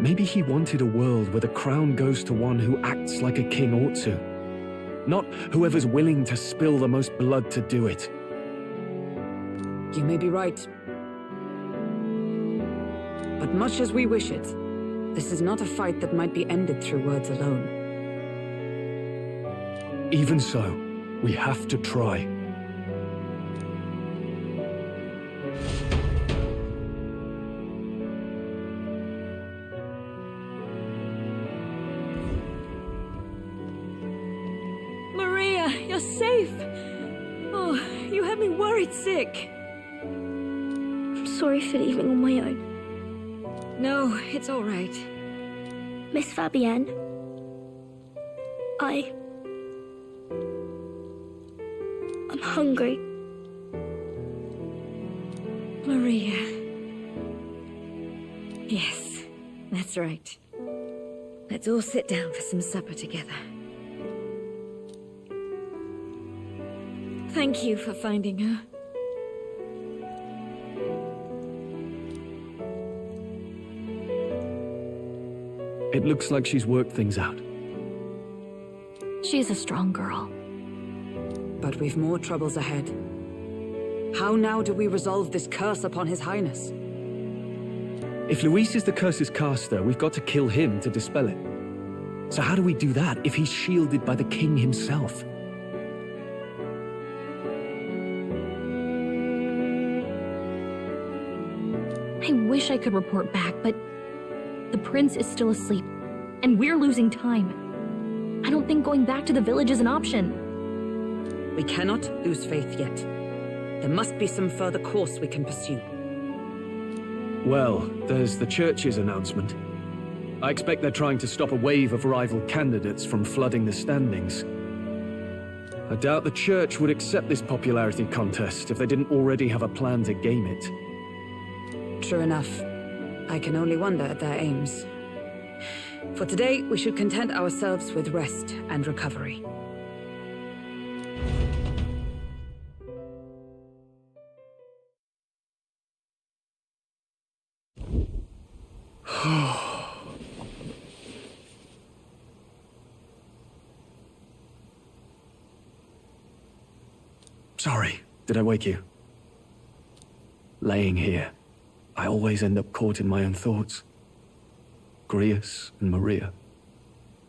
Maybe he wanted a world where the crown goes to one who acts like a king ought to, not whoever's willing to spill the most blood to do it. You may be right. But much as we wish it, this is not a fight that might be ended through words alone. Even so, we have to try. Maria, you're safe. Oh, you had me worried sick. I'm sorry for leaving on my own. No, it's all right. Miss Fabienne, I'm hungry. Maria. Yes, that's right. Let's all sit down for some supper together. Thank you for finding her. It looks like she's worked things out. She's a strong girl. But we've more troubles ahead. How now do we resolve this curse upon His Highness? If Luis is the curse's caster, we've got to kill him to dispel it. So how do we do that if he's shielded by the king himself? I wish I could report back, but the prince is still asleep, and we're losing time. I don't think going back to the village is an option. We cannot lose faith yet. There must be some further course we can pursue. Well, there's the church's announcement. I expect they're trying to stop a wave of rival candidates from flooding the standings. I doubt the church would accept this popularity contest if they didn't already have a plan to game it. True enough. I can only wonder at their aims. For today, we should content ourselves with rest and recovery. Sorry, did I wake you? Laying here, I always end up caught in my own thoughts. Grius and Maria,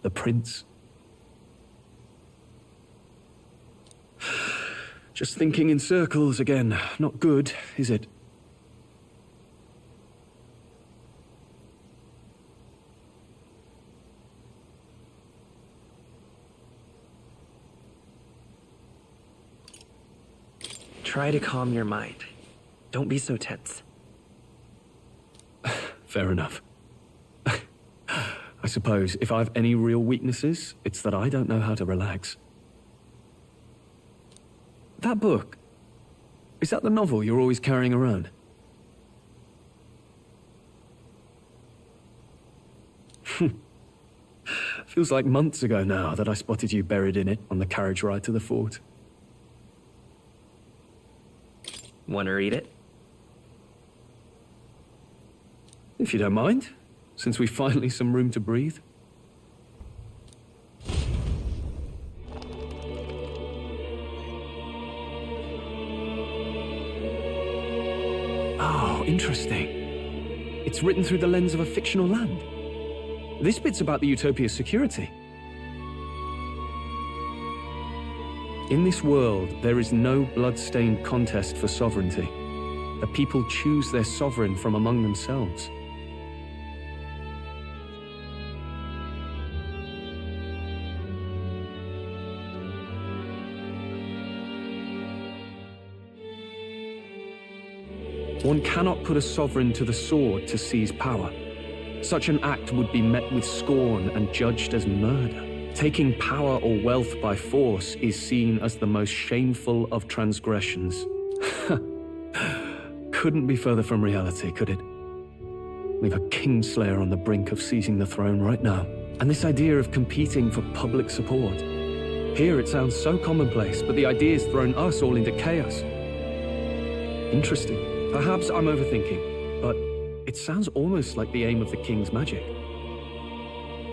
the prince. Just thinking in circles again. Not good, is it? Try to calm your mind. Don't be so tense. Fair enough. I suppose if I have any real weaknesses, it's that I don't know how to relax. That book, is that the novel you're always carrying around? Feels like months ago now that I spotted you buried in it on the carriage ride to the fort. Want to read it? If you don't mind, since we've finally some room to breathe. Oh, interesting. It's written through the lens of a fictional land. This bit's about the Utopia's security. In this world, there is no blood-stained contest for sovereignty. The people choose their sovereign from among themselves. One cannot put a sovereign to the sword to seize power. Such an act would be met with scorn and judged as murder. Taking power or wealth by force is seen as the most shameful of transgressions. Couldn't be further from reality, could it? We've a kingslayer on the brink of seizing the throne right now. And this idea of competing for public support. Here it sounds so commonplace, but the idea's thrown us all into chaos. Interesting. Perhaps I'm overthinking, but it sounds almost like the aim of the king's magic.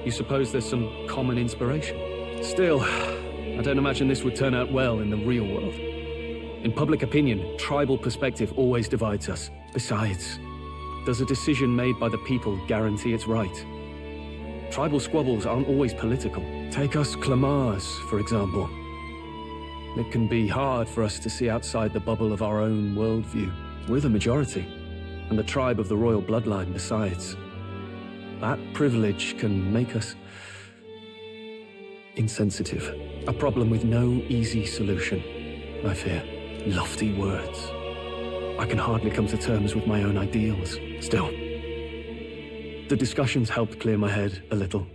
You suppose there's some common inspiration? Still, I don't imagine this would turn out well in the real world. In public opinion, tribal perspective always divides us. Besides, does a decision made by the people guarantee it's right? Tribal squabbles aren't always political. Take us Clamars, for example. It can be hard for us to see outside the bubble of our own worldview. We're the majority, and the tribe of the royal bloodline besides. That privilege can make us insensitive. A problem with no easy solution, I fear. Lofty words. I can hardly come to terms with my own ideals. Still, the discussions helped clear my head a little.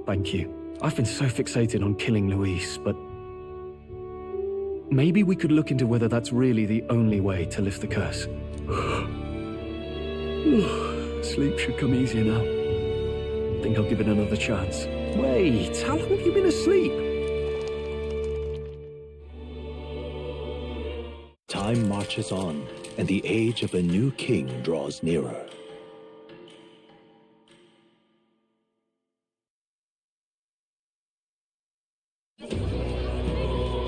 Thank you. I've been so fixated on killing Luis, but maybe we could look into whether that's really the only way to lift the curse. Sleep should come easier now. Think I'll give it another chance. Wait, how long have you been asleep? Time marches on, and the age of a new king draws nearer.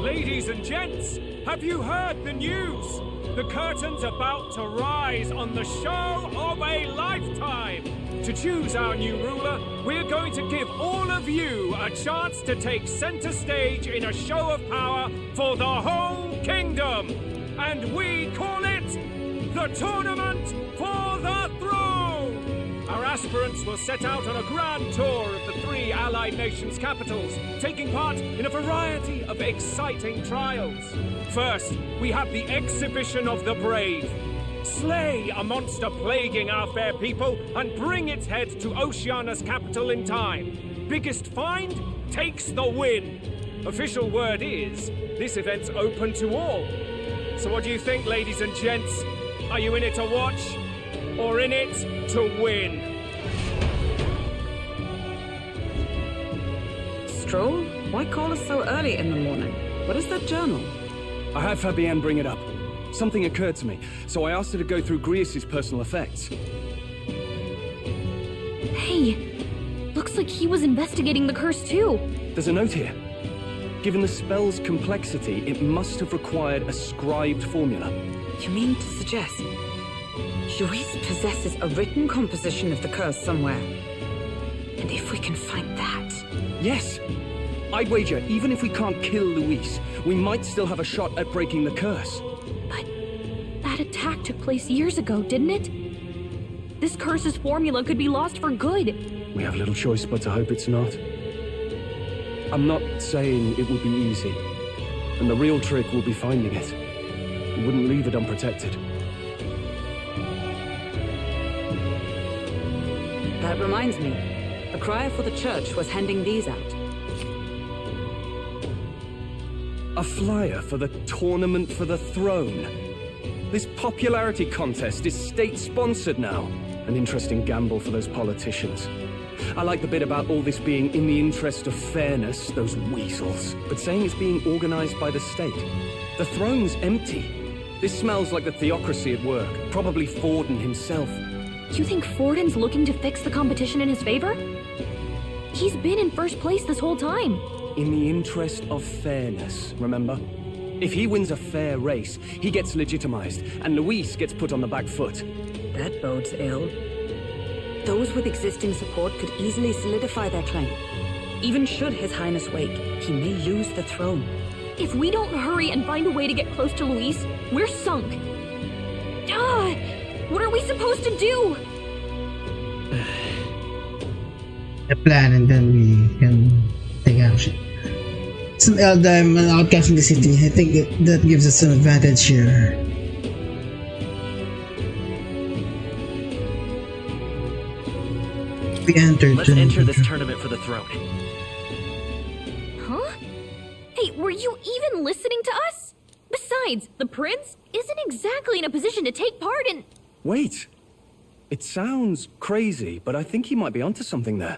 Ladies and gents, have you heard the news? The curtain's about to rise on the show of a lifetime. To choose our new ruler, we're going to give all of you a chance to take center stage in a show of power for the whole kingdom. And we call it the Tournament for the Throne! Our aspirants will set out on a grand tour of the 3 allied nations' capitals, taking part in a variety of exciting trials. First, we have the Exhibition of the Brave. Slay a monster plaguing our fair people and bring its head to Oceania's capital in time. Biggest find takes the win. Official word is, this event's open to all. So what do you think, ladies and gents? Are you in it to watch, or in it to win? Stroll? Why call us so early in the morning? What is that journal? I had Fabienne bring it up. Something occurred to me, so I asked her to go through Grius' personal effects. Hey, looks like he was investigating the curse too. There's a note here. Given the spell's complexity, it must have required a scribed formula. You mean to suggest Luis possesses a written composition of the curse somewhere? And if we can find that... Yes! I'd wager, even if we can't kill Luis, we might still have a shot at breaking the curse. But that attack took place years ago, didn't it? This curse's formula could be lost for good. We have little choice but to hope it's not. I'm not saying it will be easy, and the real trick will be finding it. We wouldn't leave it unprotected. That reminds me, the crier for the church was handing these out. A flyer for the Tournament for the Throne. This popularity contest is state-sponsored now. An interesting gamble for those politicians. I like the bit about all this being in the interest of fairness, those weasels. But saying it's being organized by the state. The throne's empty. This smells like the theocracy at work. Probably Forden himself. You think Forden's looking to fix the competition in his favor? He's been in first place this whole time. In the interest of fairness, remember? If he wins a fair race, he gets legitimized, and Luis gets put on the back foot. That bodes ill. Those with existing support could easily solidify their claim. Even should His Highness wake, he may lose the throne. If we don't hurry and find a way to get close to Luis, we're sunk. What are we supposed to do? A plan, and then we can take action. It's an Eldheim, an outcast in the city. I think that gives us an advantage here. We entered. Let's enter this tournament for the throne. Huh? Hey, were you even listening to us? Besides, the prince isn't exactly in a position to take part in... Wait. It sounds crazy, but I think he might be onto something there.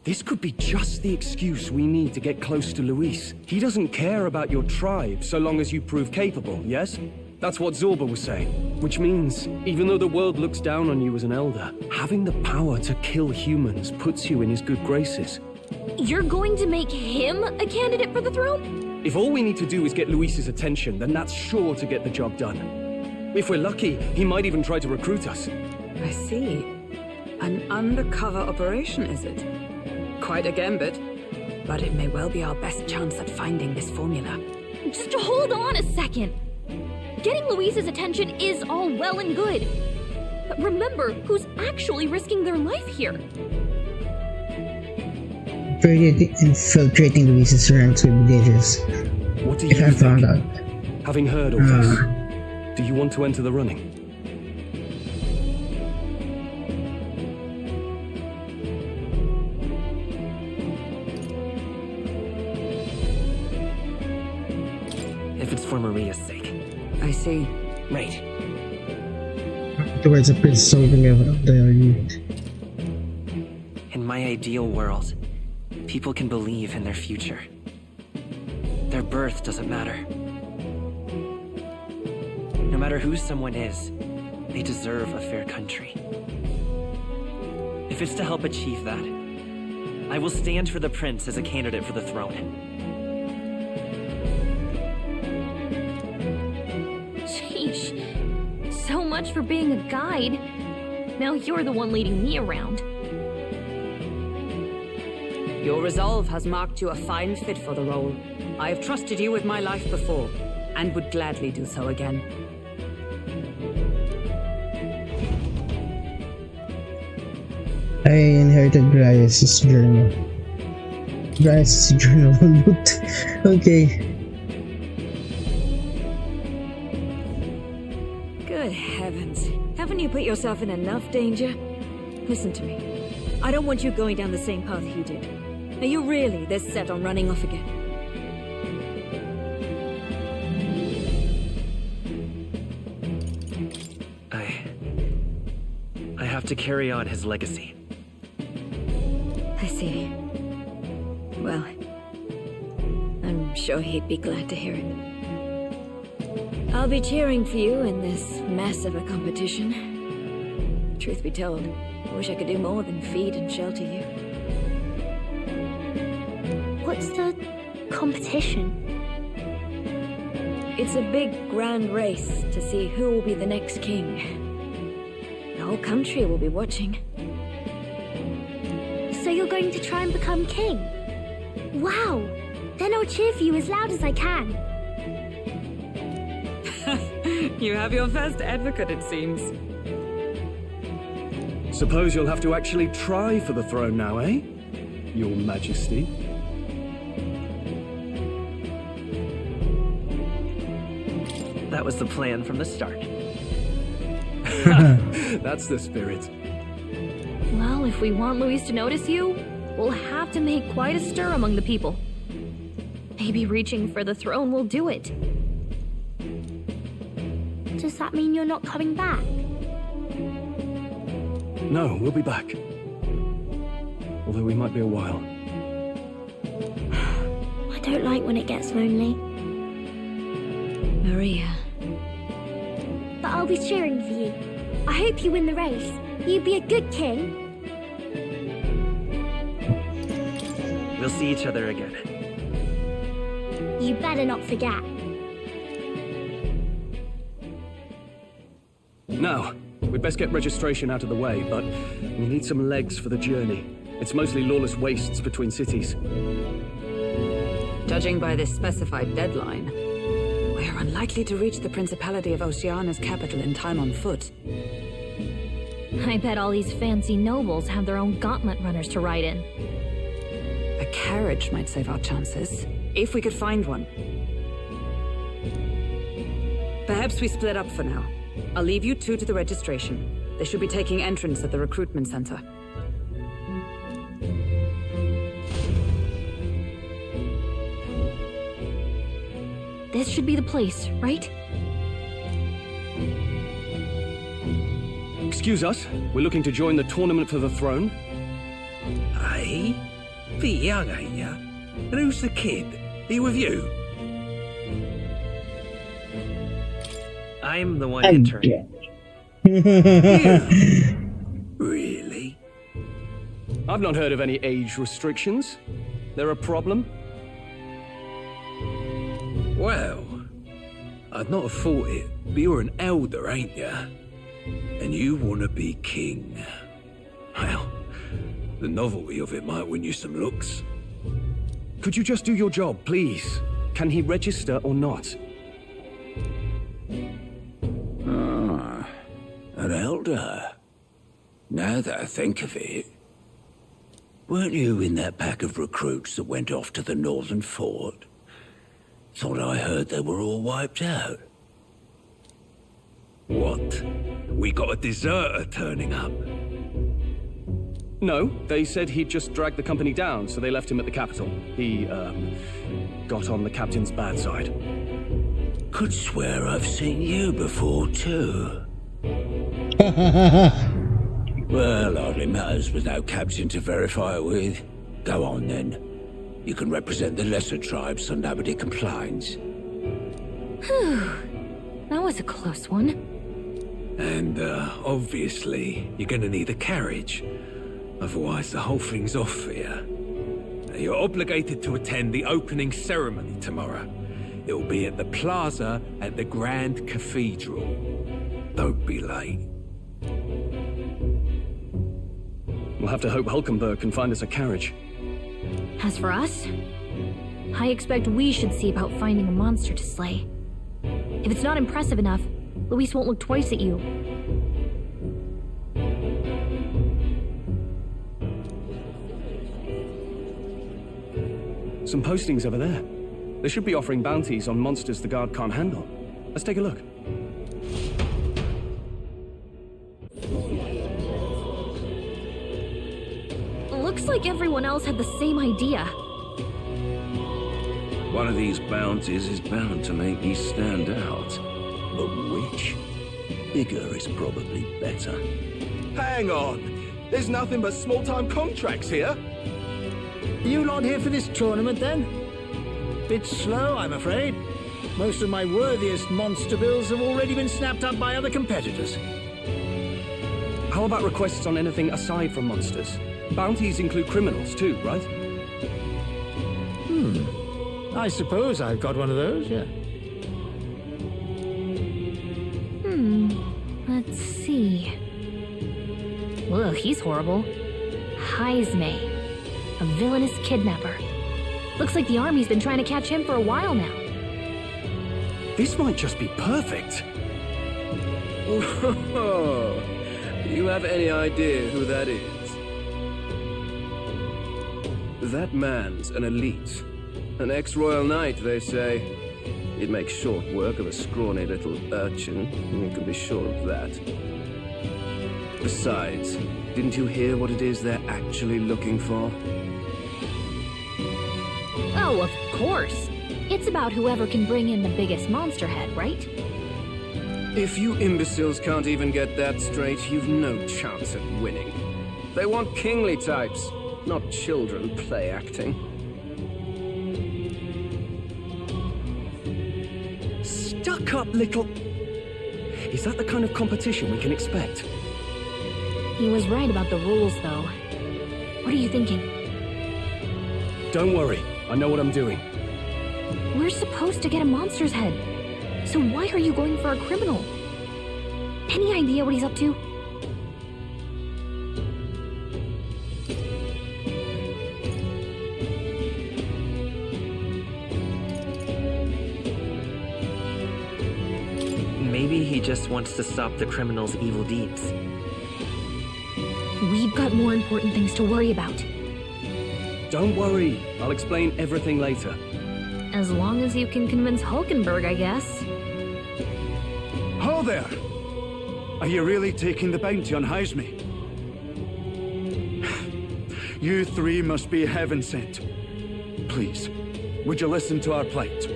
This could be just the excuse we need to get close to Luis. He doesn't care about your tribe so long as you prove capable, yes? That's what Zorba was saying. Which means, even though the world looks down on you as an elder, having the power to kill humans puts you in his good graces. You're going to make him a candidate for the throne? If all we need to do is get Luis's attention, then that's sure to get the job done. If we're lucky, he might even try to recruit us. I see. An undercover operation, is it? Quite a gambit, but it may well be our best chance at finding this formula. Just hold on a second. Getting Luis's attention is all well and good. But remember who's actually risking their life here. Infiltrating Luis's ranks would be dangerous. What do if you I think? found out. Having heard all this, do you want to enter the running? If it's for Maria's sake. I see. Right. Towards a prince solving of the youth. In my ideal world, people can believe in their future. Their birth doesn't matter. No matter who someone is, they deserve a fair country. If it's to help achieve that, I will stand for the prince as a candidate for the throne. much for being a guide. Now you're the one leading me around. Your resolve has marked you a fine fit for the role. I have trusted you with my life before, and would gladly do so again. I inherited Grias' journal. Grias' journal looked okay. Good heavens. Haven't you put yourself in enough danger? Listen to me. I don't want you going down the same path he did. Are you really this set on running off again? I have to carry on his legacy. I see. Well, I'm sure he'd be glad to hear it. I'll be cheering for you in this mess of a competition. Truth be told, I wish I could do more than feed and shelter you. What's the competition? It's a big, grand race to see who will be the next king. The whole country will be watching. So you're going to try and become king? Wow! Then I'll cheer for you as loud as I can. You have your first advocate, it seems. Suppose you'll have to actually try for the throne now, eh? Your Majesty. That was the plan from the start. That's the spirit. Well, if we want Luis to notice you, we'll have to make quite a stir among the people. Maybe reaching for the throne will do it. Does that mean you're not coming back? No, we'll be back. Although we might be a while. I don't like when it gets lonely. Maria. But I'll be cheering for you. I hope you win the race. You'd be a good king. We'll see each other again. You better not forget. Now, we'd best get registration out of the way, but we need some legs for the journey. It's mostly lawless wastes between cities. Judging by this specified deadline, we are unlikely to reach the Principality of Oceana's capital in time on foot. I bet all these fancy nobles have their own gauntlet runners to ride in. A carriage might save our chances, if we could find one. Perhaps we split up for now. I'll leave you two to the registration. They should be taking entrance at the recruitment center. This should be the place, right? Excuse us, we're looking to join the tournament for the throne. Hey? Bit young, ain't ya? And who's the kid? He with you? I'm the one entering. Really? I've not heard of any age restrictions. There a problem? Well, I'd not have thought it, but you're an elder, ain't ya? And you want to be king. Well, the novelty of it might win you some looks. Could you just do your job, please? Can he register or not? Ah, an elder. Now that I think of it, weren't you in that pack of recruits that went off to the northern fort? Thought I heard they were all wiped out. What? We got a deserter turning up? No, they said he'd just dragged the company down, so they left him at the capital. He, got on the captain's bad side. Could swear I've seen you before, too. Well, hardly matters with no captain to verify it with. Go on, then. You can represent the lesser tribes so nobody complains. Whew. That was a close one. And, obviously, you're gonna need a carriage. Otherwise, the whole thing's off for you. Now, you're obligated to attend the opening ceremony tomorrow. It'll be at the plaza at the Grand Cathedral. Don't be late. We'll have to hope Hulkenberg can find us a carriage. As for us, I expect we should see about finding a monster to slay. If it's not impressive enough, Luis won't look twice at you. Some postings over there. They should be offering bounties on monsters the guard can't handle. Let's take a look. Looks like everyone else had the same idea. One of these bounties is bound to make me stand out. But which? Bigger is probably better. Hang on! There's nothing but small-time contracts here. You not here for this tournament, then? Bit slow, I'm afraid. Most of my worthiest monster bills have already been snapped up by other competitors. How about requests on anything aside from monsters? Bounties include criminals too, right? I suppose I've got one of those, yeah. Let's see. Ugh, he's horrible. Heisme, a villainous kidnapper. Looks like the army's been trying to catch him for a while now. This might just be perfect. You have any idea who that is? That man's an elite. An ex-royal knight, they say. He'd make short work of a scrawny little urchin, you can be sure of that. Besides, didn't you hear what it is they're actually looking for? Oh, of course. It's about whoever can bring in the biggest monster head, right? If you imbeciles can't even get that straight, you've no chance at winning. They want kingly types, not children play acting. Stuck-up little... Is that the kind of competition we can expect? He was right about the rules, though. What are you thinking? Don't worry, I know what I'm doing. We're supposed to get a monster's head. So why are you going for a criminal? Any idea what he's up to? Maybe he just wants to stop the criminal's evil deeds. We've got more important things to worry about. Don't worry, I'll explain everything later. As long as you can convince Hulkenberg, I guess. Ho there! Are you really taking the bounty on Heisme? You three must be heaven sent. Please, would you listen to our plight?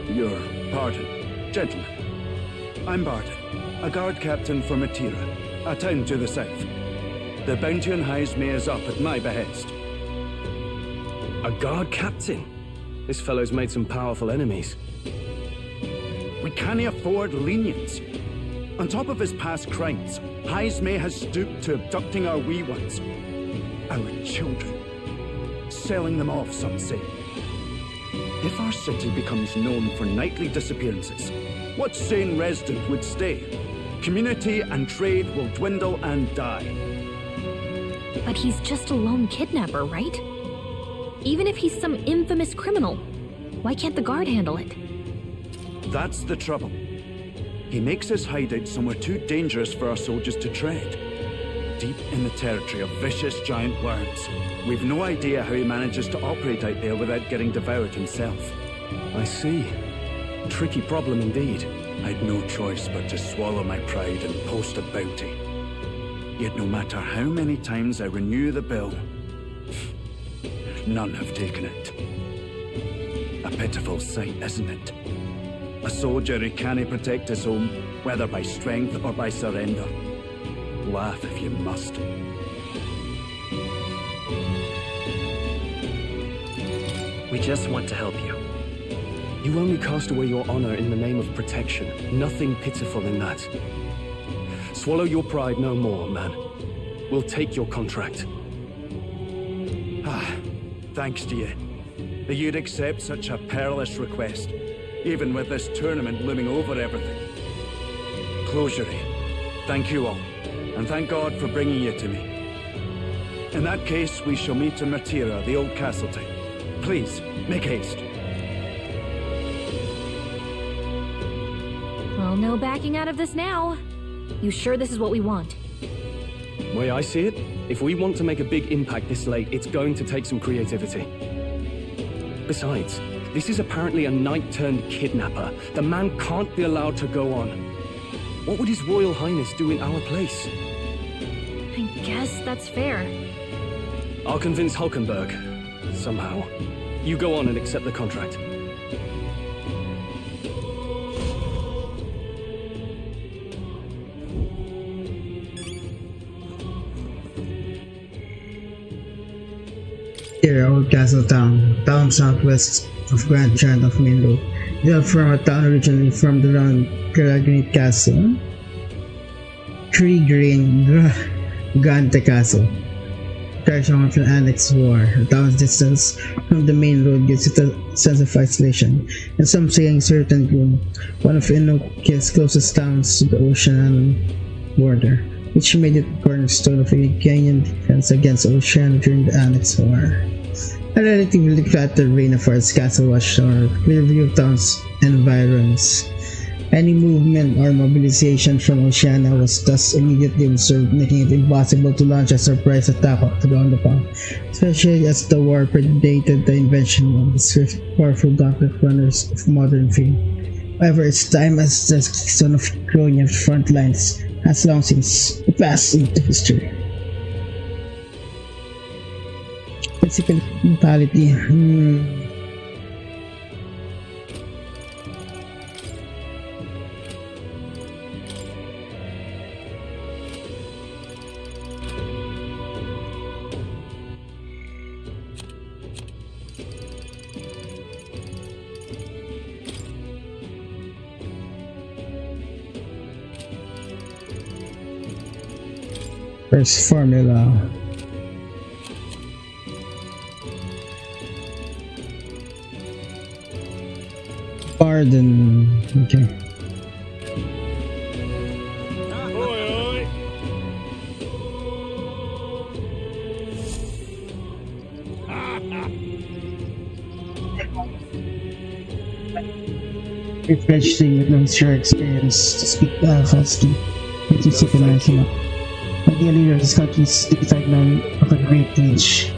Your pardon, gentlemen. I'm Barton, a guard captain for Matira, a town to the south. The bounty on Heisme is up at my behest. A guard captain? This fellow's made some powerful enemies. We can't afford lenience. On top of his past crimes, Heisme has stooped to abducting our wee ones. Our children. Selling them off, some say. If our city becomes known for nightly disappearances, what sane resident would stay? Community and trade will dwindle and die. But he's just a lone kidnapper, right? Even if he's some infamous criminal, why can't the guard handle it? That's the trouble. He makes his hideout somewhere too dangerous for our soldiers to tread. Deep in the territory of vicious giant worms. We've no idea how he manages to operate out there without getting devoured himself. I see. Tricky problem indeed. I'd no choice but to swallow my pride and post a bounty. Yet no matter how many times I renew the bill, none have taken it. A pitiful sight, isn't it? A soldier who can't protect his home, whether by strength or by surrender. Laugh if you must. We just want to help you. You only cast away your honor in the name of protection. Nothing pitiful in that. Swallow your pride no more, man. We'll take your contract. Thanks to you. That you'd accept such a perilous request. even with this tournament looming over everything. Closure. Thank you all, and thank God for bringing you to me. In that case, we shall meet in Matira, the old Castletide. Please, make haste. Well, no backing out of this now. You sure this is what we want? Way I see it, if we want to make a big impact this late, it's going to take some creativity. Besides, this is apparently a knight-turned-kidnapper. The man can't be allowed to go on. What would His Royal Highness do in our place? I guess that's fair. I'll convince Hulkenberg. Somehow. You go on and accept the contract. Here, Old Castle town southwest of Grand Chant of Minlo. Built from a town originally formed around Granite Castle. Tree Green Gante Castle. Tradition of an annex war. A town's distance from the main road gives it a sense of isolation, and some say a certain gloom. One of Enochia's closest towns to the ocean border, which made it the cornerstone of Enochian defense against Oceania during the Annex War. A relatively flat terrain for its castle watchtower, clear view of town's environs. Any movement or mobilization from Oceania was thus immediately observed, making it impossible to launch a surprise attack to ground upon, especially as the war predated the invention of the swift, powerful gauntlet runners of modern fame. However, its time as the keystone of Cronia's front lines has long since passed into history. Physical brutality. First formula. Pardon. Okay. Refreshing with no share experience to speak fastly. It is international. Ideally, your discounties the sideline of a great age,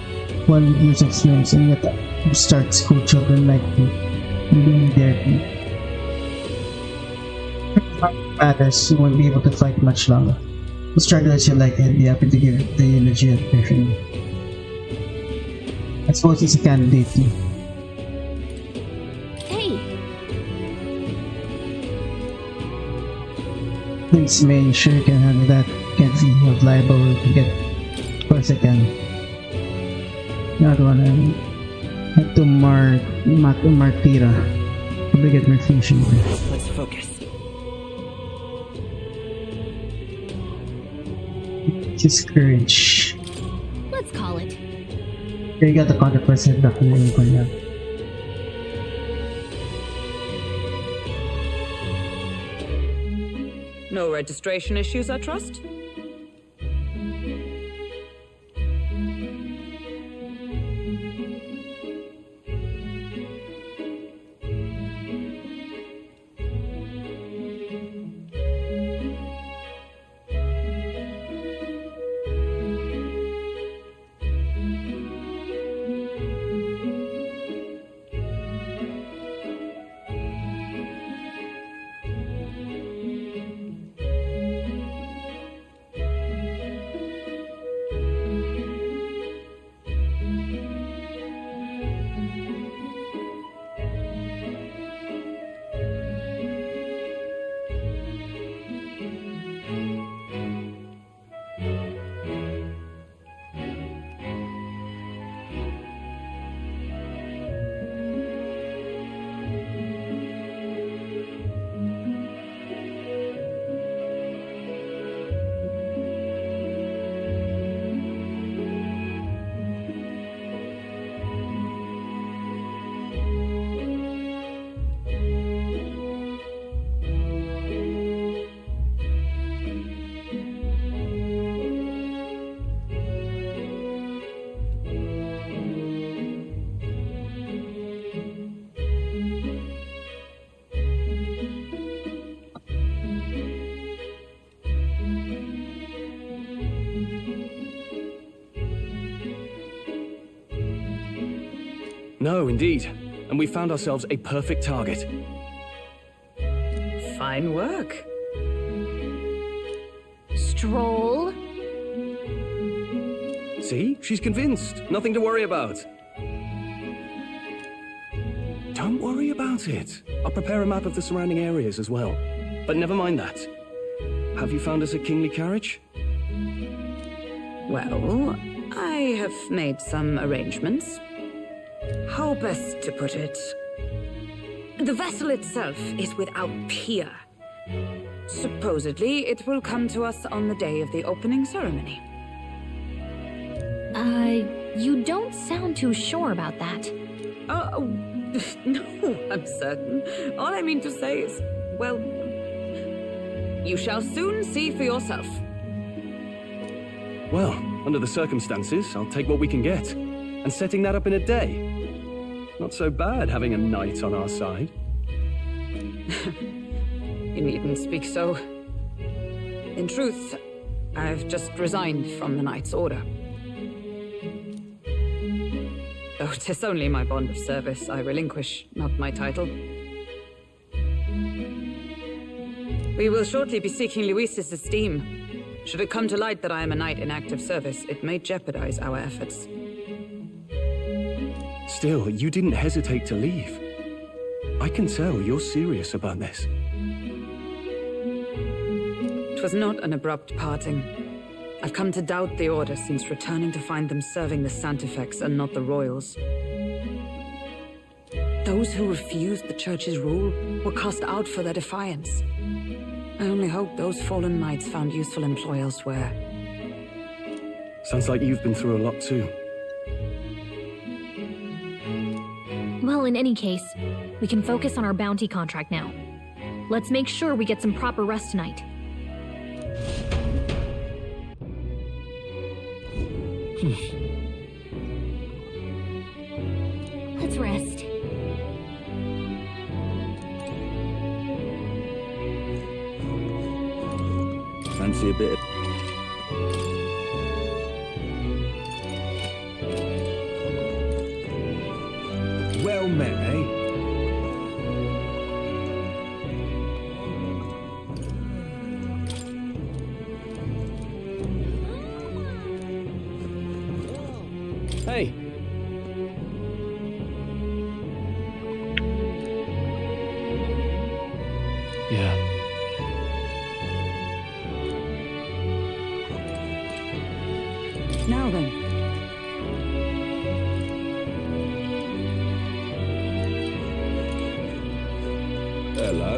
one with years of experience, and yet who starts school children like you, doing therapy. Matters, you won't be able to fight much longer. The strugglers you like it, be happy to give the eulogy at briefing. I suppose he's a candidate too. Please, May, sure you can handle that. Can't be held liable to get. Of course I can. Another one, I have to Martira. Probably get my fusion. Let's focus. Just courage. Let's call it. Here you got the 100% document for now. No registration issues, I trust? No, indeed. And we found ourselves a perfect target. Fine work. Stroll? See? She's convinced. Nothing to worry about. Don't worry about it. I'll prepare a map of the surrounding areas as well. But never mind that. Have you found us a kingly carriage? Well, I have made some arrangements. How best to put it? The vessel itself is without peer. Supposedly, it will come to us on the day of the opening ceremony. You don't sound too sure about that. No, I'm certain. All I mean to say is, well, you shall soon see for yourself. Well, under the circumstances, I'll take what we can get. And setting that up in a day. Not so bad having a knight on our side. You needn't speak so. In truth, I've just resigned from the Knight's Order. Though 'tis only my bond of service I relinquish, not my title. We will shortly be seeking Luis's esteem. Should it come to light that I am a knight in active service, it may jeopardize our efforts. Still, you didn't hesitate to leave. I can tell you're serious about this. It was not an abrupt parting. I've come to doubt the Order since returning to find them serving the Santifex and not the Royals. Those who refused the Church's rule were cast out for their defiance. I only hope those fallen knights found useful employ elsewhere. Sounds like you've been through a lot too. Well, in any case, we can focus on our bounty contract now. Let's make sure we get some proper rest tonight. Let's rest. Fancy a bit of... Well met, eh? Hey. Yeah. Now then. Hello.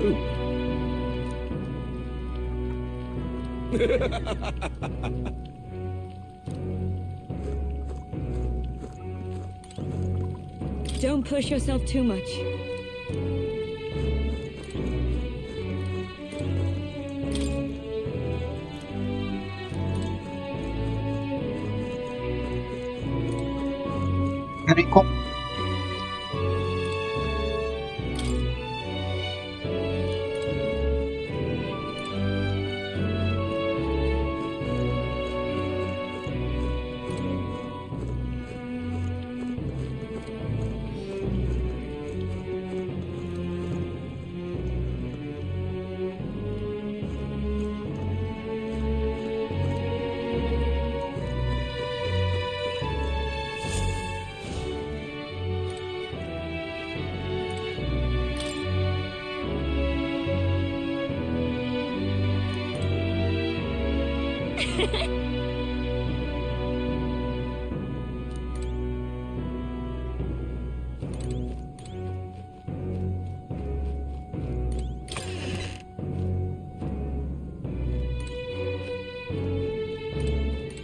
Don't push yourself too much. Rico.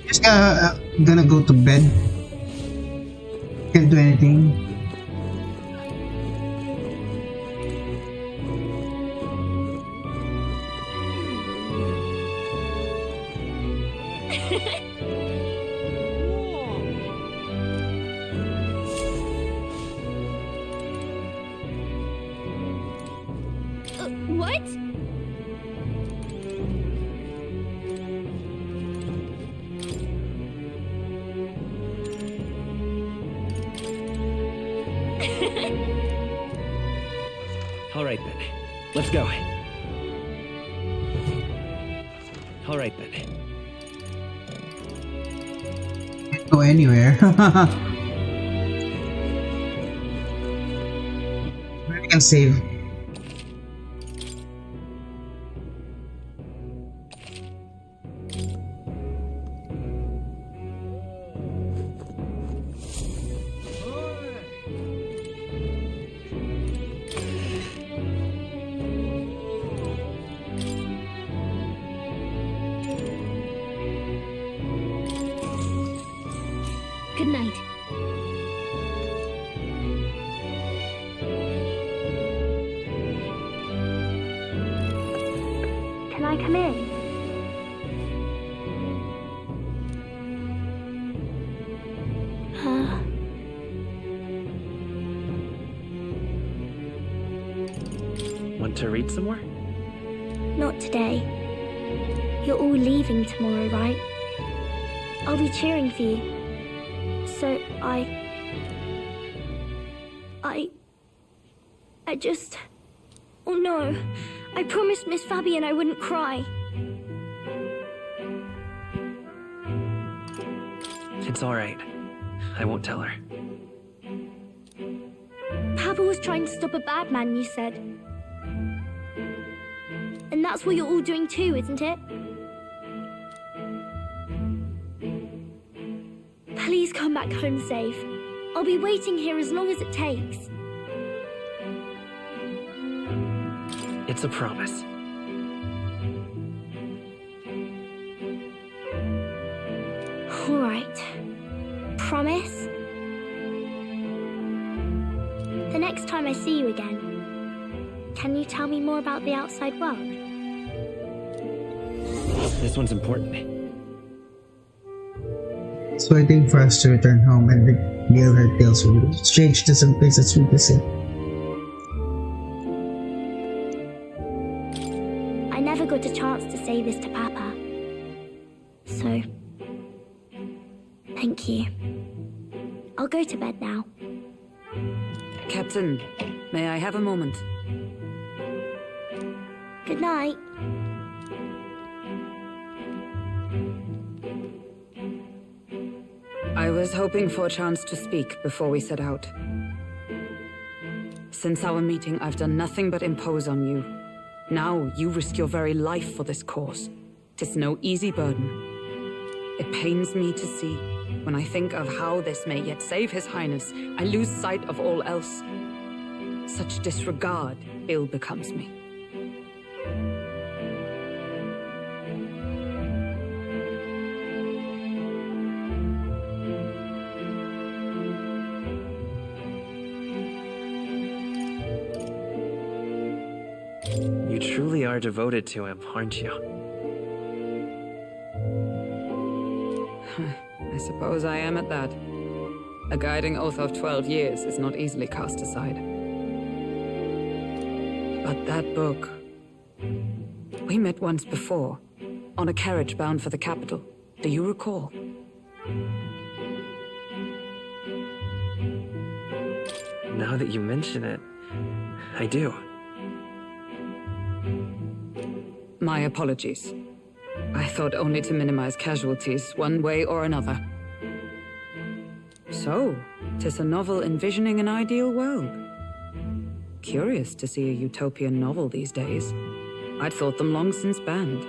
Just gonna go to bed. Can't do anything. What? right then. Let's go. All right then. Can't go anywhere. Where we can save. Good night. Can I come in? Want to read some more? Not today. You're all leaving tomorrow, right? I'll be cheering for you. So I just... Oh no. I promised Miss Fabian I wouldn't cry. It's all right. I won't tell her. Papa was trying to stop a bad man, you said. And that's what you're all doing too, isn't it? Please come back home safe. I'll be waiting here as long as it takes. It's a promise. All right. Promise? The next time I see you again, can you tell me more about the outside world? This one's important. It's waiting for us to return home and reveal her tales will be strange to some places we visit. I never got a chance to say this to Papa. So, thank you. I'll go to bed now. Captain, may I have a moment? Good night. I was hoping for a chance to speak before we set out. Since our meeting, I've done nothing but impose on you. Now you risk your very life for this cause. 'Tis no easy burden. It pains me to see, when I think of how this may yet save His Highness, I lose sight of all else. Such disregard ill becomes me. You truly are devoted to him, aren't you? I suppose I am at that. A guiding oath of 12 years is not easily cast aside. But that book... We met once before, on a carriage bound for the capital. Do you recall? Now that you mention it, I do. My apologies. I thought only to minimize casualties, one way or another. So, 'tis a novel envisioning an ideal world. Curious to see a utopian novel these days. I'd thought them long since banned.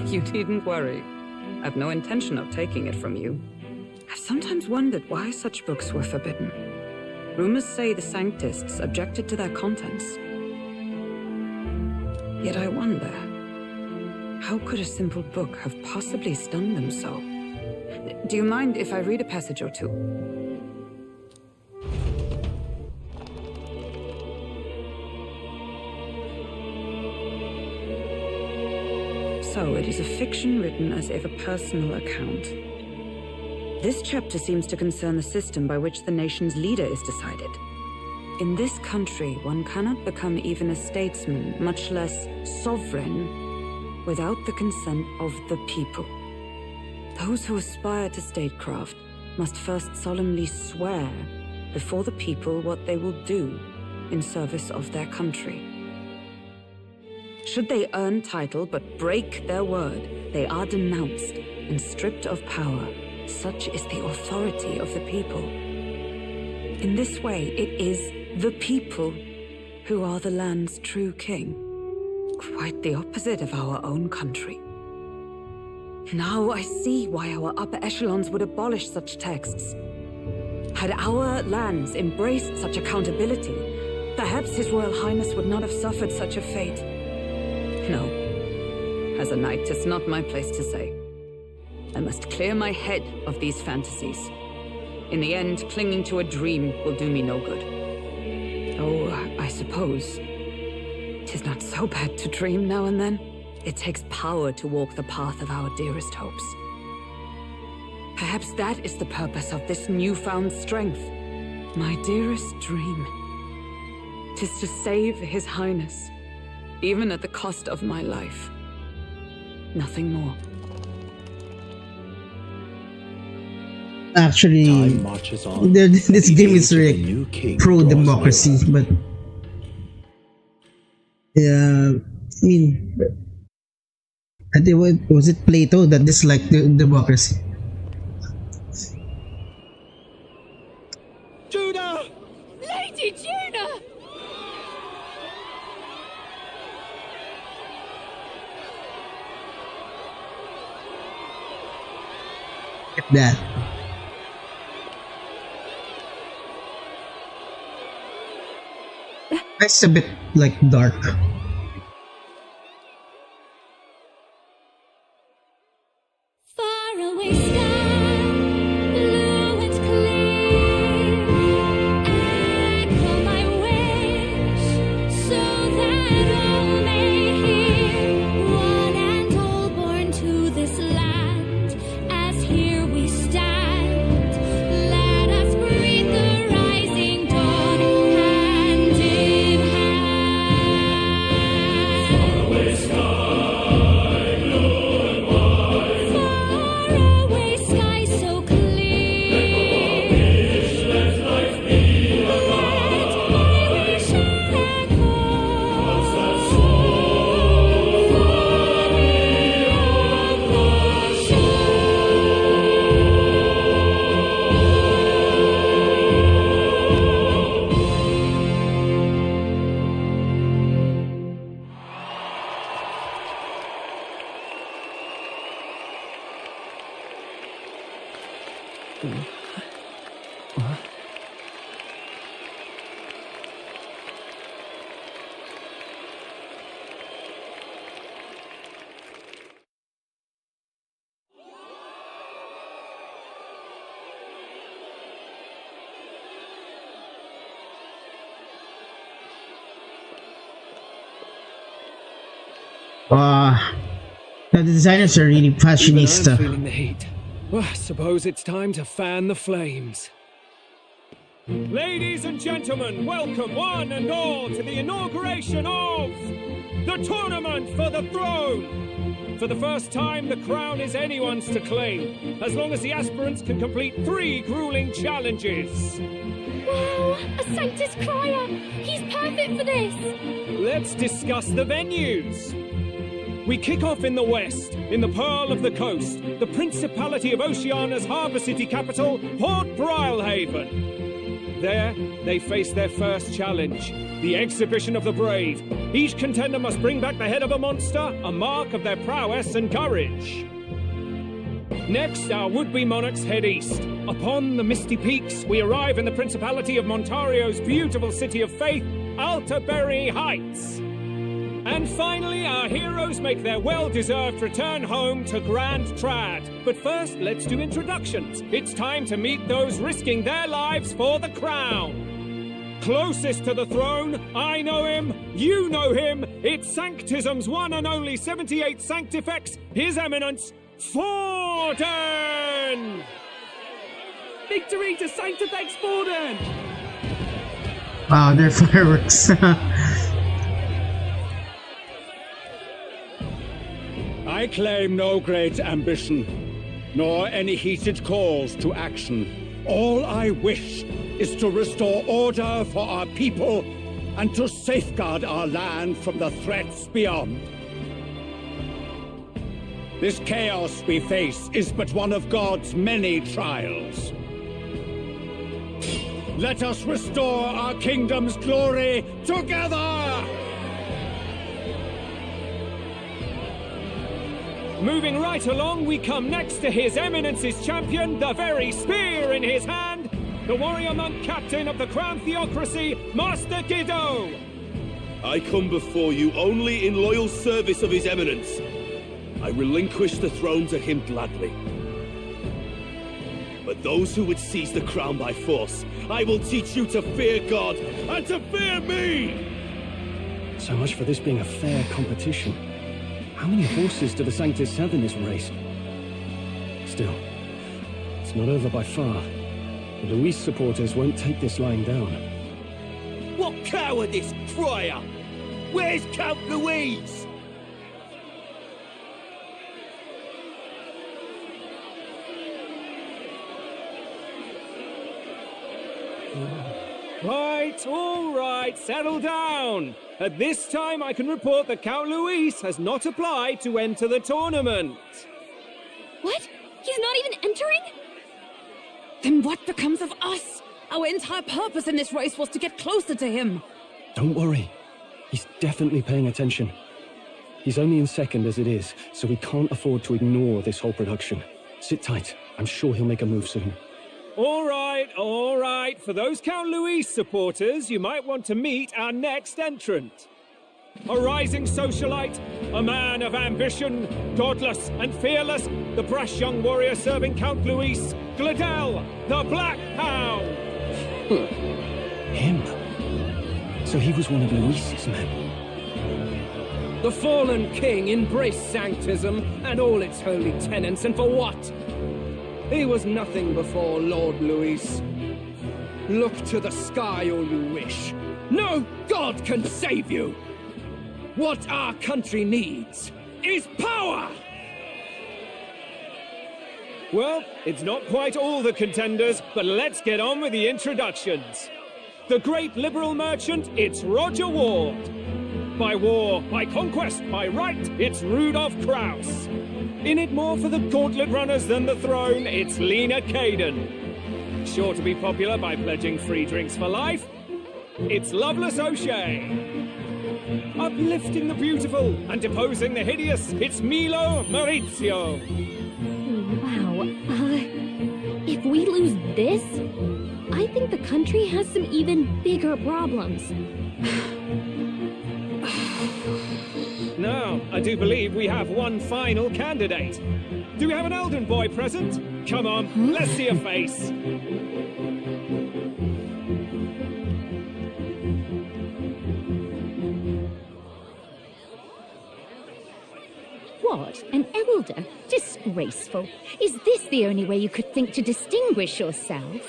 You needn't worry. I've no intention of taking it from you. I've sometimes wondered why such books were forbidden. Rumors say the Sanctists objected to their contents. Yet I wonder, how could a simple book have possibly stunned them so? Do you mind if I read a passage or two? So it is a fiction written as if a personal account. This chapter seems to concern the system by which the nation's leader is decided. In this country, one cannot become even a statesman, much less sovereign, without the consent of the people. Those who aspire to statecraft must first solemnly swear before the people what they will do in service of their country. Should they earn title but break their word, they are denounced and stripped of power. Such is the authority of the people. In this way, it is the people who are the land's true king. Quite the opposite of our own country. Now I see why our upper echelons would abolish such texts. Had our lands embraced such accountability, perhaps His Royal Highness would not have suffered such a fate. No. As a knight, it's not my place to say. I must clear my head of these fantasies. In the end, clinging to a dream will do me no good. Oh, I suppose 'tis not so bad to dream now and then. It takes power to walk the path of our dearest hopes. Perhaps that is the purpose of this newfound strength. My dearest dream. 'Tis to save His Highness, even at the cost of my life. Nothing more. Actually, Time marches on. this game is really pro-democracy, but yeah, I mean, I think was it Plato that disliked the democracy? Judah! Lady Judah! Get that. It's a bit like dark. Faraway sky, blue and clear. Echo my wish, so that all may hear. One and all born to this land, as here we stand. Let us greet the rising dawn, hand in hand. Faraway sky, blue and white. Faraway sky so clear. Let life be a guide. Let my wish echo. What's that song? Far beyond the The designers are really Even I'm fashionista. feeling the heat. Well, I suppose it's time to fan the flames. Ladies and gentlemen, welcome one and all to the inauguration of the Tournament for the Throne. For the first time, the crown is anyone's to claim, as long as the aspirants can complete 3 grueling challenges. Wow, a Sanctus Crier! He's perfect for this! Let's discuss the venues. We kick off in the west, in the Pearl of the Coast, the Principality of Oceania's harbour city capital, Port Brilehaven. There, they face their first challenge, the Exhibition of the Brave. Each contender must bring back the head of a monster, a mark of their prowess and courage. Next, our would-be monarchs head east. Upon the misty peaks, we arrive in the Principality of Montario's beautiful city of faith, Altaberry Heights. And finally, our heroes make their well-deserved return home to Grand Trad. But first, let's do introductions. It's time to meet those risking their lives for the crown. Closest to the throne, I know him, you know him. It's Sanctism's one and only 78 Sanctifex, His Eminence, Forden! Victory to Sanctifex Forden! Wow, they're fireworks. I claim no great ambition, nor any heated calls to action. All I wish is to restore order for our people and to safeguard our land from the threats beyond. This chaos we face is but one of God's many trials. Let us restore our kingdom's glory together! Moving right along, we come next to His Eminence's champion, the very spear in his hand, the warrior monk captain of the Crown Theocracy, Master Giddo! I come before you only in loyal service of His Eminence. I relinquish the throne to him gladly. But those who would seize the crown by force, I will teach you to fear God and to fear me! So much for this being a fair competition. How many horses do the Sanctus have in this race? Still, it's not over by far. The Luis supporters won't take this lying down. What cowardice, crier! Where's Count Louise? All right, settle down. At this time, I can report that Count Luis has not applied to enter the tournament. What? He's not even entering? Then what becomes of us? Our entire purpose in this race was to get closer to him. Don't worry. He's definitely paying attention. He's only in second as it is, so we can't afford to ignore this whole production. Sit tight. I'm sure he'll make a move soon. All right. For those Count Luis supporters, you might want to meet our next entrant. A rising socialite, a man of ambition, godless and fearless, the brash young warrior serving Count Luis, Gladel, the Black Hound. Him? So he was one of Luis's men. The fallen king embraced sanctism and all its holy tenets, and for what? He was nothing before Lord Luis. Look to the sky all you wish. No god can save you! What our country needs is power! Well, it's not quite all the contenders, but let's get on with the introductions. The great liberal merchant, it's Roger Ward. By war, by conquest, by right, it's Rudolph Kraus. In it more for the gauntlet runners than the throne, it's Lena Caden. Sure to be popular by pledging free drinks for life, it's Loveless O'Shea. Uplifting the beautiful and deposing the hideous, it's Milo Maurizio. Wow. If we lose this, I think the country has some even bigger problems. Now, I do believe we have one final candidate. Do we have an Elden boy present? Come on, let's see a face. What? An elder? Disgraceful. Is this the only way you could think to distinguish yourself?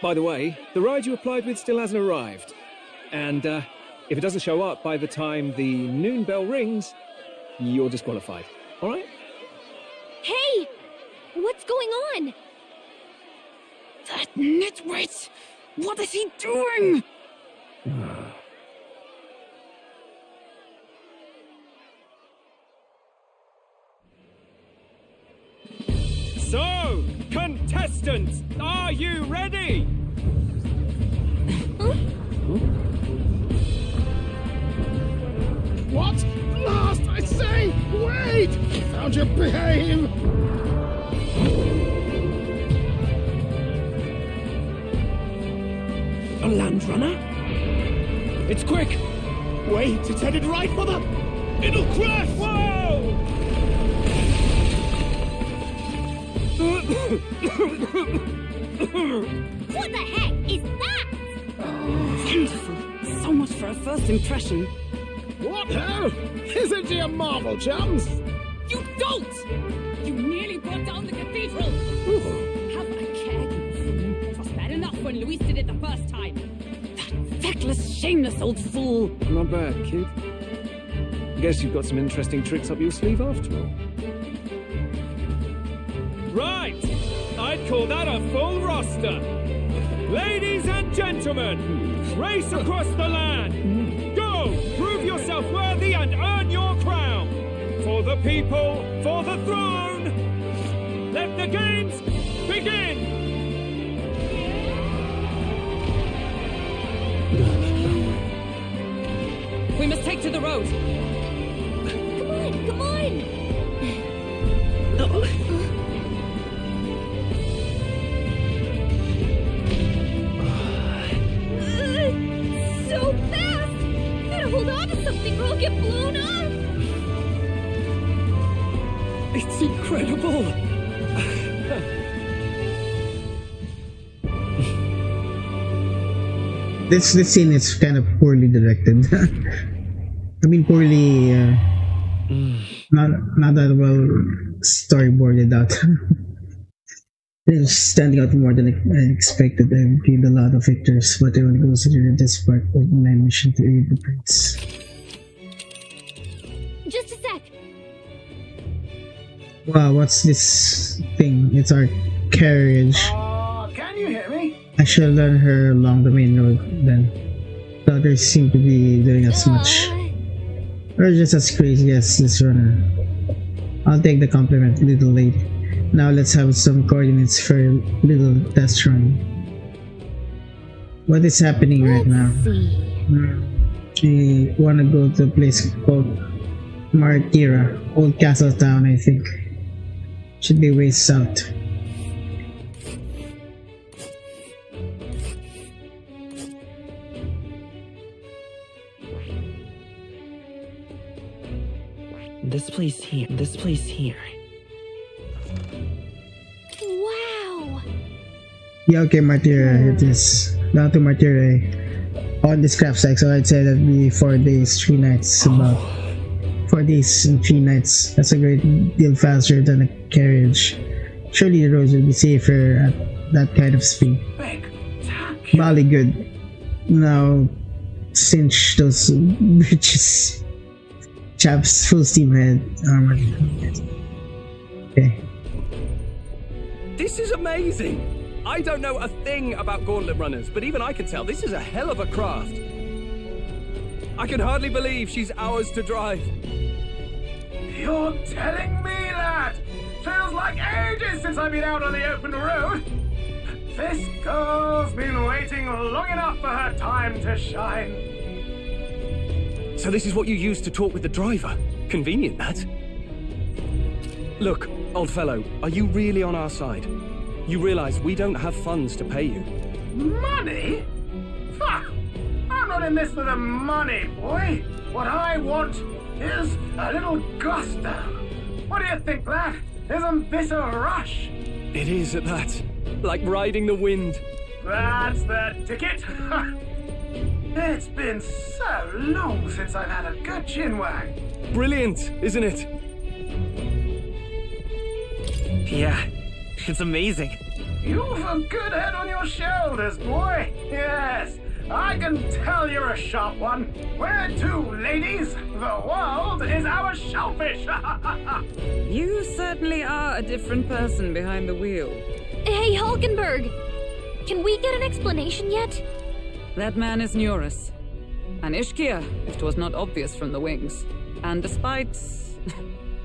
By the way, the ride you applied with still hasn't arrived. And if it doesn't show up by the time the noon bell rings, you're disqualified. All right? Hey! What's going on? That nitwit! What is he doing? So, contestants, are you ready? What? Blast, I say! Wait! Found your behave! A land runner? It's quick! Wait, it's headed right for the... It'll crash! Whoa! What the heck is that? Wonderful. So much for a first impression. What hell? Isn't he a marvel, chums? You dolt! You nearly brought down the cathedral! Have a care, you fool. It was bad enough when Luis did it the first time. That feckless, shameless old fool! Not bad, kid. Guess you've got some interesting tricks up your sleeve after all. Right! I'd call that a full roster. Ladies and gentlemen, race across the land. Go! Prove yourself worthy and earn your crown. For the people, for the throne. Let the games begin! We must take to the road. Come on, come on! So fast! Gotta hold on to something or I'll get blown up! It's incredible! This scene is kind of poorly directed. I mean, poorly, not that well storyboarded out. It's standing out more than I expected. I gained a lot of victors, but I only considered this part of my mission to aid the prince. Just a sec. Wow, what's this thing? It's our carriage. Can you hear me? I should learn her along the main road then. The others seem to be doing as much. Or just as crazy as this runner. I'll take the compliment, little lady. Now let's have some coordinates for a little test run. What is happening right now? We wanna go to a place called Martira, old castle town, I think. Should be way south. This place here. Wow! Yeah, okay, Martira, it is. Down to Martira. On this craft site, so I'd say that'd be 4 days, 3 nights, about 4 days and 3 nights. That's a great deal faster than a carriage. Surely the roads will be safer at that kind of speed. Bally good. Now, cinch those bridges. Chaps, full steam ahead. Okay. This is amazing! I don't know a thing about gauntlet runners, but even I can tell this is a hell of a craft. I can hardly believe she's ours to drive. You're telling me that? Feels like ages since I've been out on the open road. This girl's been waiting long enough for her time to shine. So this is what you used to talk with the driver? Convenient, that. Look, old fellow, are you really on our side? You realize we don't have funds to pay you. Money? Fuck! I'm not in this for the money, boy. What I want is a little gusto. What do you think, lad? Isn't this a rush? It is at that. Like riding the wind. That's the ticket. It's been so long since I've had a good chinwag. Brilliant, isn't it? Yeah, it's amazing. You've a good head on your shoulders, boy. Yes, I can tell you're a sharp one. Where to, ladies? The world is our shellfish. You certainly are a different person behind the wheel. Hey, Hulkenberg! Can we get an explanation yet? That man is Neurus. An Ishkia, if 'twas not obvious from the wings. And despite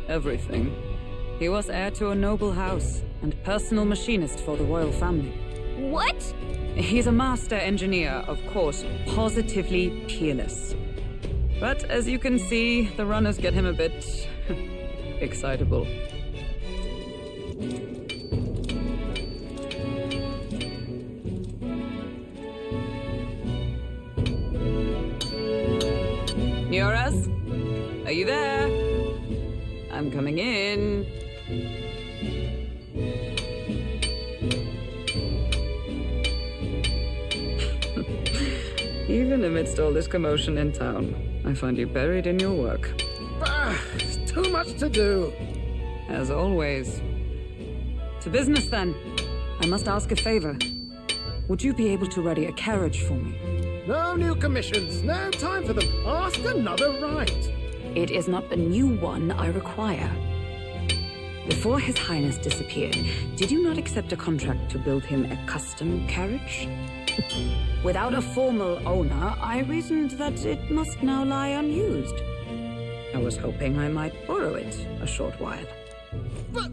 everything, he was heir to a noble house and personal machinist for the royal family. What? He's a master engineer, of course, positively peerless. But as you can see, the runners get him a bit excitable. Neurus? Are you there? I'm coming in. Even amidst all this commotion in town, I find you buried in your work. Too much to do. As always. To business, then. I must ask a favor. Would you be able to ready a carriage for me? No new commissions, no time for them. Ask another right. It is not a new one I require. Before His Highness disappeared, did you not accept a contract to build him a custom carriage? Without a formal owner, I reasoned that it must now lie unused. I was hoping I might borrow it a short while. But,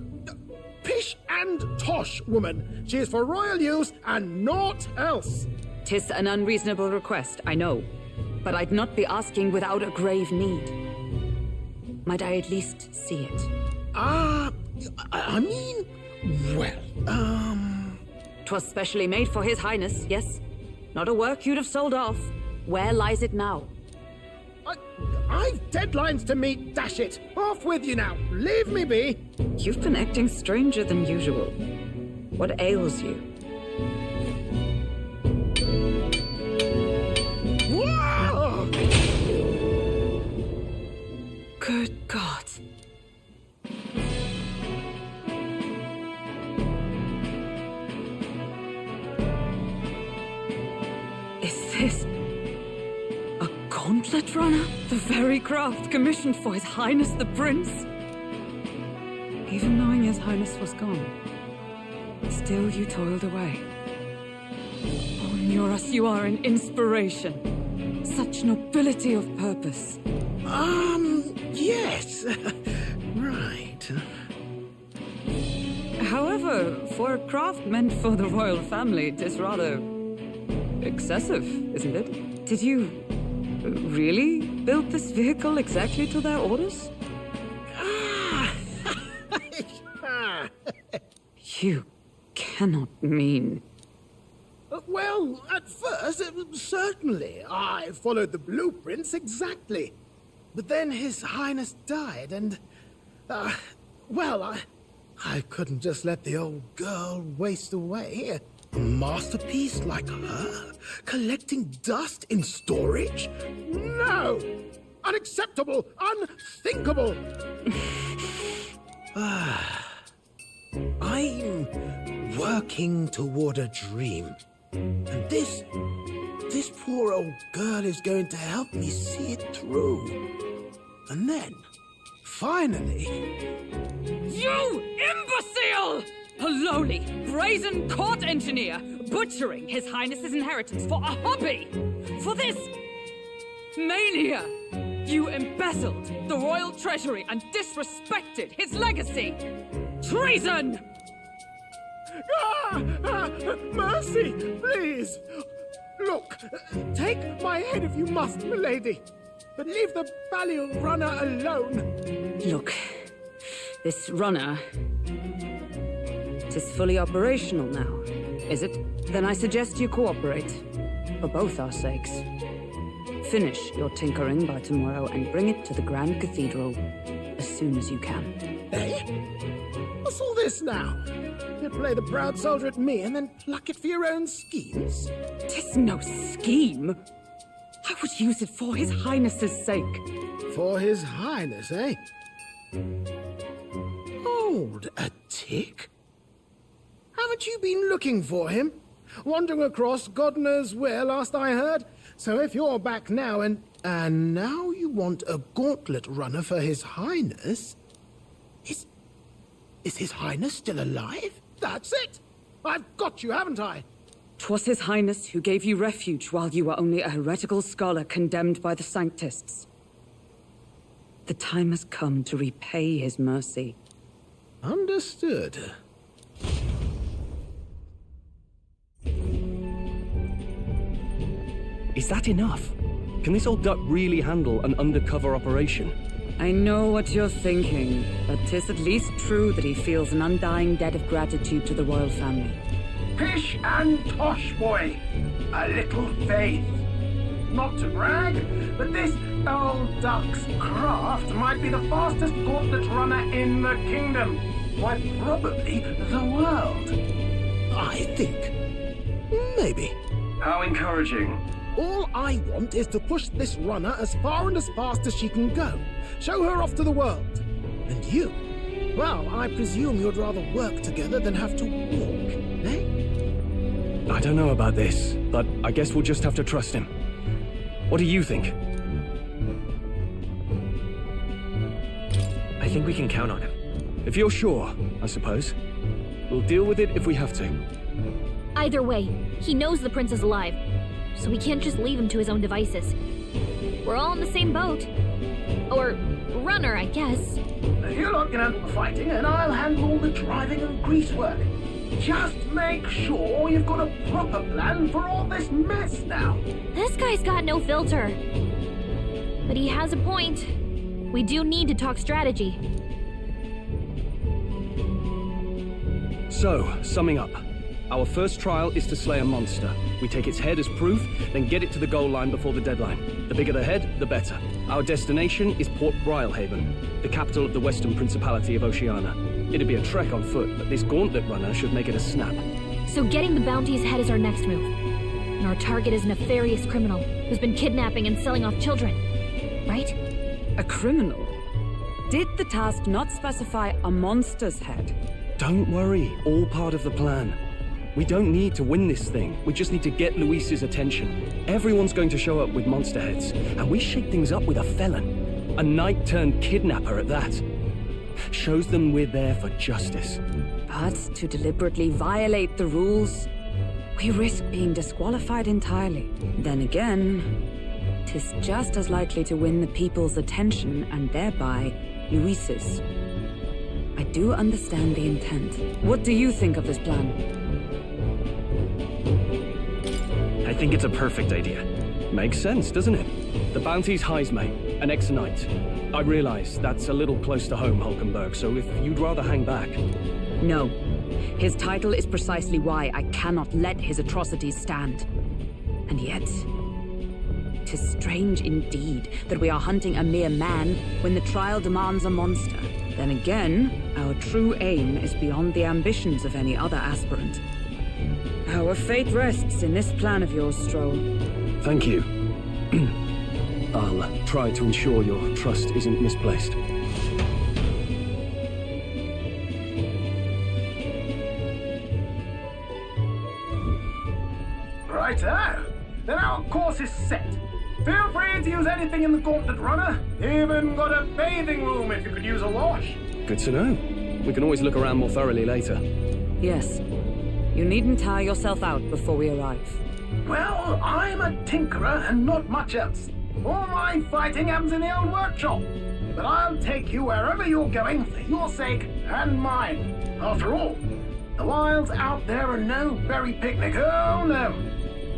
pish and tosh, woman. She is for royal use and naught else. 'Tis an unreasonable request, I know. But I'd not be asking without a grave need. Might I at least see it? I mean, well, 'Twas specially made for His Highness, yes? Not a work you'd have sold off. Where lies it now? I've deadlines to meet, dash it! Off with you now! Leave me be! You've been acting stranger than usual. What ails you? Whoa! Good God. Is this a gauntlet runner? The very craft commissioned for His Highness the Prince? Even knowing His Highness was gone, still you toiled away. Oh, Nuras, you are an inspiration. Such nobility of purpose. Yes. Right. However, for a craft meant for the royal family, it is rather excessive, isn't it? Did you really build this vehicle exactly to their orders? You cannot mean... Well, at first, certainly. I followed the blueprints exactly. But then His Highness died, and... I couldn't just let the old girl waste away. A masterpiece like her? Collecting dust in storage? No! Unacceptable! Unthinkable! I'm working toward a dream. And this poor old girl is going to help me see it through. And then, finally... You imbecile! A lowly, brazen court engineer butchering His Highness's inheritance for a hobby! For this mania! You embezzled the royal treasury and disrespected his legacy! Treason! Mercy, please! Look, take my head if you must, milady. But leave the Balliol runner alone. Look, this runner... is fully operational now, is it? Then I suggest you cooperate. For both our sakes. Finish your tinkering by tomorrow and bring it to the Grand Cathedral as soon as you can. Eh? What's all this now? You play the proud soldier at me and then pluck it for your own schemes? 'Tis no scheme. I would use it for His Highness's sake. For His Highness, eh? Hold a tick. Haven't you been looking for him? Wandering across God knows where, last I heard. So if you're back now and now you want a gauntlet runner for His Highness? Is His Highness still alive? That's it! I've got you, haven't I? 'Twas His Highness who gave you refuge while you were only a heretical scholar condemned by the Sanctists. The time has come to repay His mercy. Understood. Is that enough? Can this old duck really handle an undercover operation? I know what you're thinking, but 'tis at least true that he feels an undying debt of gratitude to the royal family. Pish and tosh, boy. A little faith. Not to brag, but this old duck's craft might be the fastest gauntlet runner in the kingdom. Quite probably the world. I think. Maybe. How encouraging. All I want is to push this runner as far and as fast as she can go. Show her off to the world. And you? Well, I presume you'd rather work together than have to walk, eh? I don't know about this, but I guess we'll just have to trust him. What do you think? think we can count on him. If you're sure, I suppose. We'll deal with it if we have to. Either way, he knows the prince is alive, so we can't just leave him to his own devices. We're all in the same boat. Or runner, I guess. You lot can handle the fighting, and I'll handle all the driving and grease work. Just make sure you've got a proper plan for all this mess now. This guy's got no filter. But he has a point. We do need to talk strategy. So, summing up. Our first trial is to slay a monster. We take its head as proof, then get it to the goal line before the deadline. The bigger the head, the better. Our destination is Port Brylehaven, the capital of the Western Principality of Oceania. It'd be a trek on foot, but this gauntlet runner should make it a snap. So getting the bounty's head is our next move. And our target is a nefarious criminal who's been kidnapping and selling off children. Right? A criminal? Did the task not specify a monster's head? Don't worry, all part of the plan. We don't need to win this thing. We just need to get Luis's attention. Everyone's going to show up with monster heads, and we shake things up with a felon. A knight-turned-kidnapper at that. Shows them we're there for justice. But to deliberately violate the rules, we risk being disqualified entirely. Then again, 'tis just as likely to win the people's attention and thereby Luis's. I do understand the intent. What do you think of this plan? I think it's a perfect idea. Makes sense, doesn't it? The bounty's Heisme, an ex-knight. I realize that's a little close to home, Hulkenberg, so if you'd rather hang back... No. His title is precisely why I cannot let his atrocities stand. And yet... 'tis strange indeed that we are hunting a mere man when the trial demands a monster. Then again, our true aim is beyond the ambitions of any other aspirant. Our fate rests in this plan of yours, Stroll. Thank you. I'll try to ensure your trust isn't misplaced. Righto. Then our course is set. Feel free to use anything in the gauntlet runner. Even got a bathing room if you could use a wash. Good to know. We can always look around more thoroughly later. Yes. You needn't tire yourself out before we arrive. Well, I'm a tinkerer and not much else. All my fighting happens in the old workshop. But I'll take you wherever you're going for your sake and mine. After all, the wilds out there are no berry picnic. Oh no.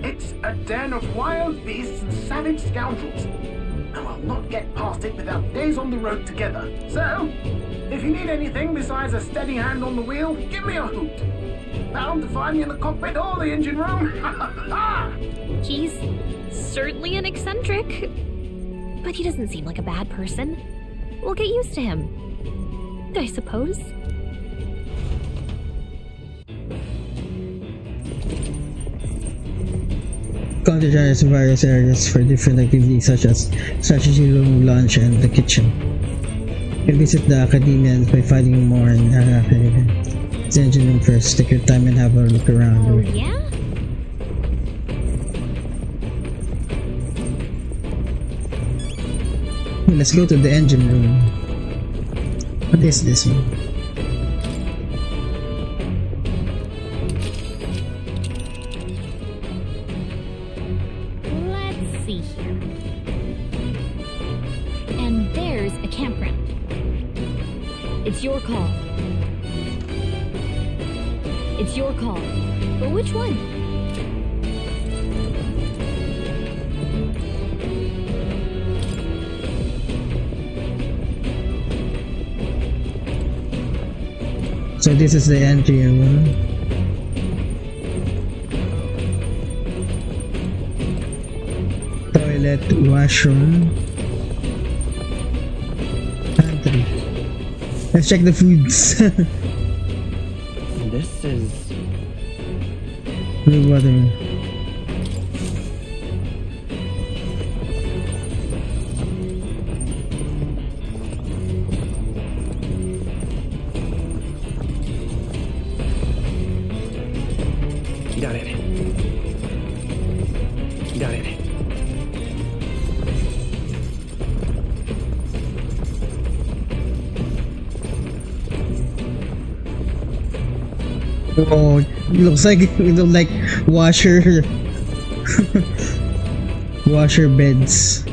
It's a den of wild beasts and savage scoundrels. And I'll not get past it without days on the road together. So, if you need anything besides a steady hand on the wheel, give me a hoot. Bound to find me in the cockpit or the engine room. He's certainly an eccentric, but he doesn't seem like a bad person. We'll get used to him, I suppose. Strategize various areas for different activities such as strategy room, lunch, and the kitchen. You can visit the academia by finding more in the engine room first. Take your time and have a look around. Oh yeah? Let's go to the engine room. What is this one? Let's see here. And there's a campground. It's your call. It's your call. But which one? So this is the engine room. Toilet, washroom, pantry. Let's check the foods. This is... Blue water. Got it. Got it. Oh, it looks like washer washer beds.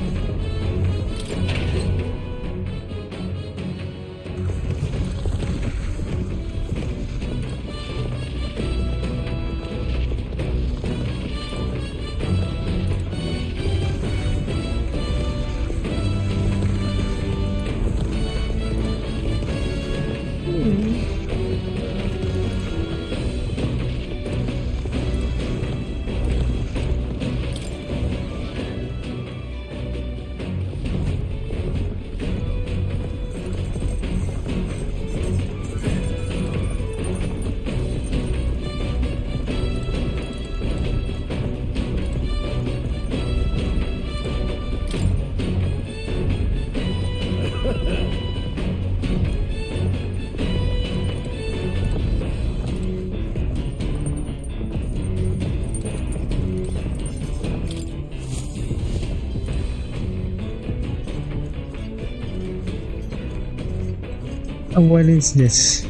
Oh, what is this?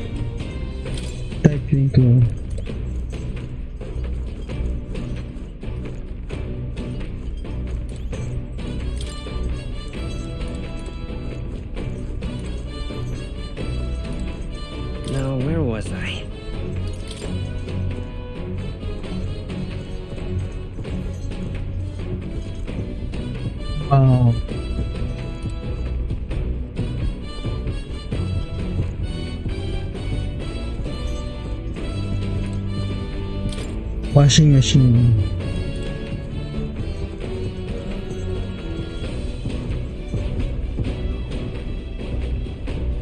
Typing tool. Now, where was I? Oh. Washing machine.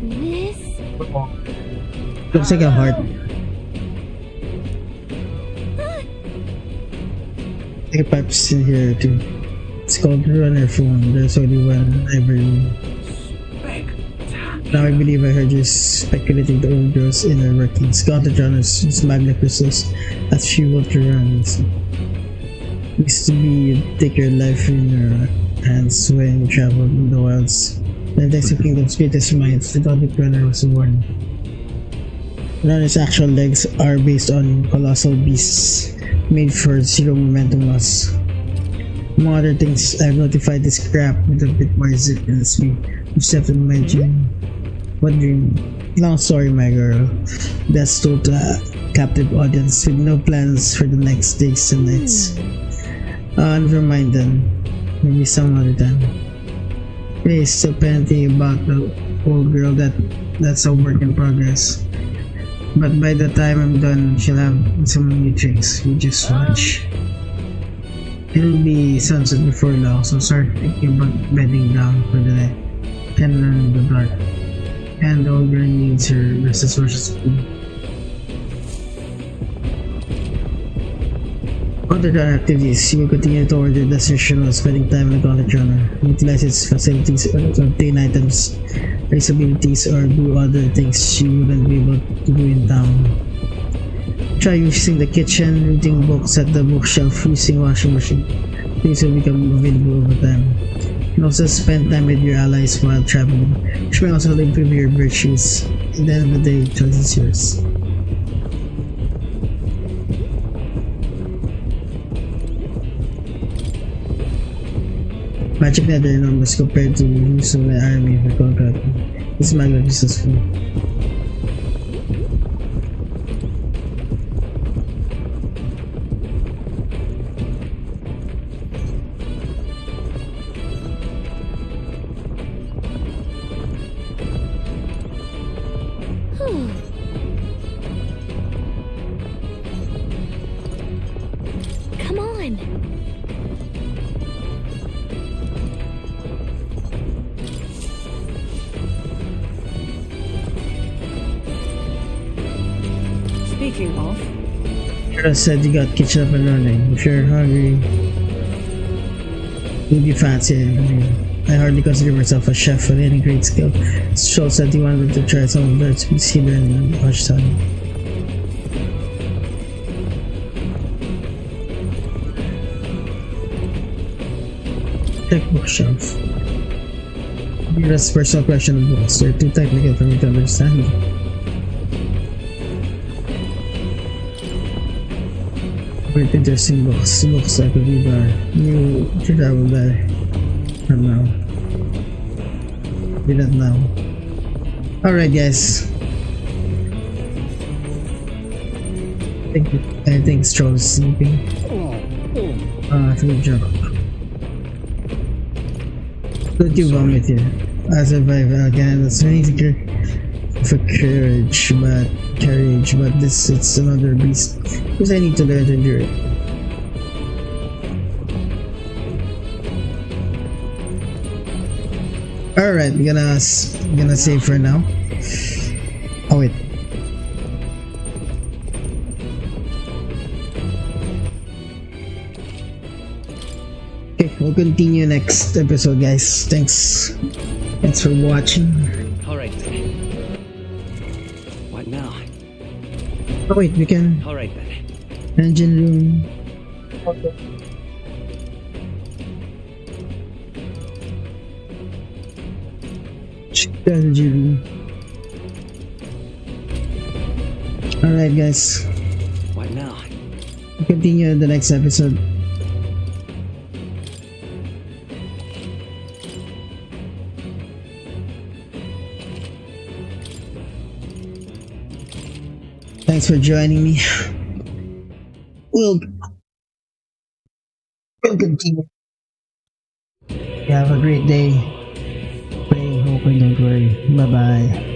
This? Looks like a heart. Like a pipes in here too. It's called runner phone. There's only one ever. Now I believe I heard you speculating the old girl's inner workings. Gauntlet runners use magnet crystals as fuel to run. Used to be you take your life in your hands when you travel in the wilds. Then thanks to Kingdom's greatest minds, the Gauntlet runner was born. Runner's actual legs are based on colossal beasts made for zero momentum loss. Among other things, I've notified this crap with a bit more zip in its me. You stepped in my dream. What dream? Long story, my girl. That's told to a captive audience with no plans for the next days and nights. Never mind then. Maybe some other time. Please, still parenting about the old girl that's a work in progress. But by the time I'm done, she'll have some new tricks. You just watch. It'll be sunset before long, so start thinking about bedding down for the night. Can run in the dark. And the old girl needs her rest as much as food. Other run activities, you will continue toward your destination while spending time in the Gauntlet Runner. Utilize its facilities to obtain items, raise abilities, or do other things you wouldn't be able to do in town. Try using the kitchen, reading books at the bookshelf, using washing machine. Things will become available over time. You can also spend time with your allies while traveling, which may also improve your virtues. At the end of the day, the choice is yours. Magic nether enormous compared to the use of my army for conquering. This magnet is useful. Come on. Speaking of, Kira said you got kitchen up and running. If you're hungry, would you fancy it? I hardly consider myself a chef with any great skill. Show said he wanted to try some of the recipes he learned in lunchtime. Check bookshelf. Kira's personal collection of books. They're too technical for me to understand. Wait, interesting books. Books that could be better. You should have a better. From now. Do that now. Alright, guys. I think Stroll is sleeping. Good job. Don't you vomit here. I survive again. That's major for courage, but this it's another beast. Because I need to learn to endure it. Alright, gonna save for now. Oh wait. Okay, we'll continue next episode, guys. Thanks for watching. Alright. What now? Oh wait, we can... Alright then. Engine room. Okay. Strategy room. Alright, guys. What now? We'll continue in the next episode. Thanks for joining me. We'll continue. Have a great day. Pray, hope, and don't worry. Bye bye.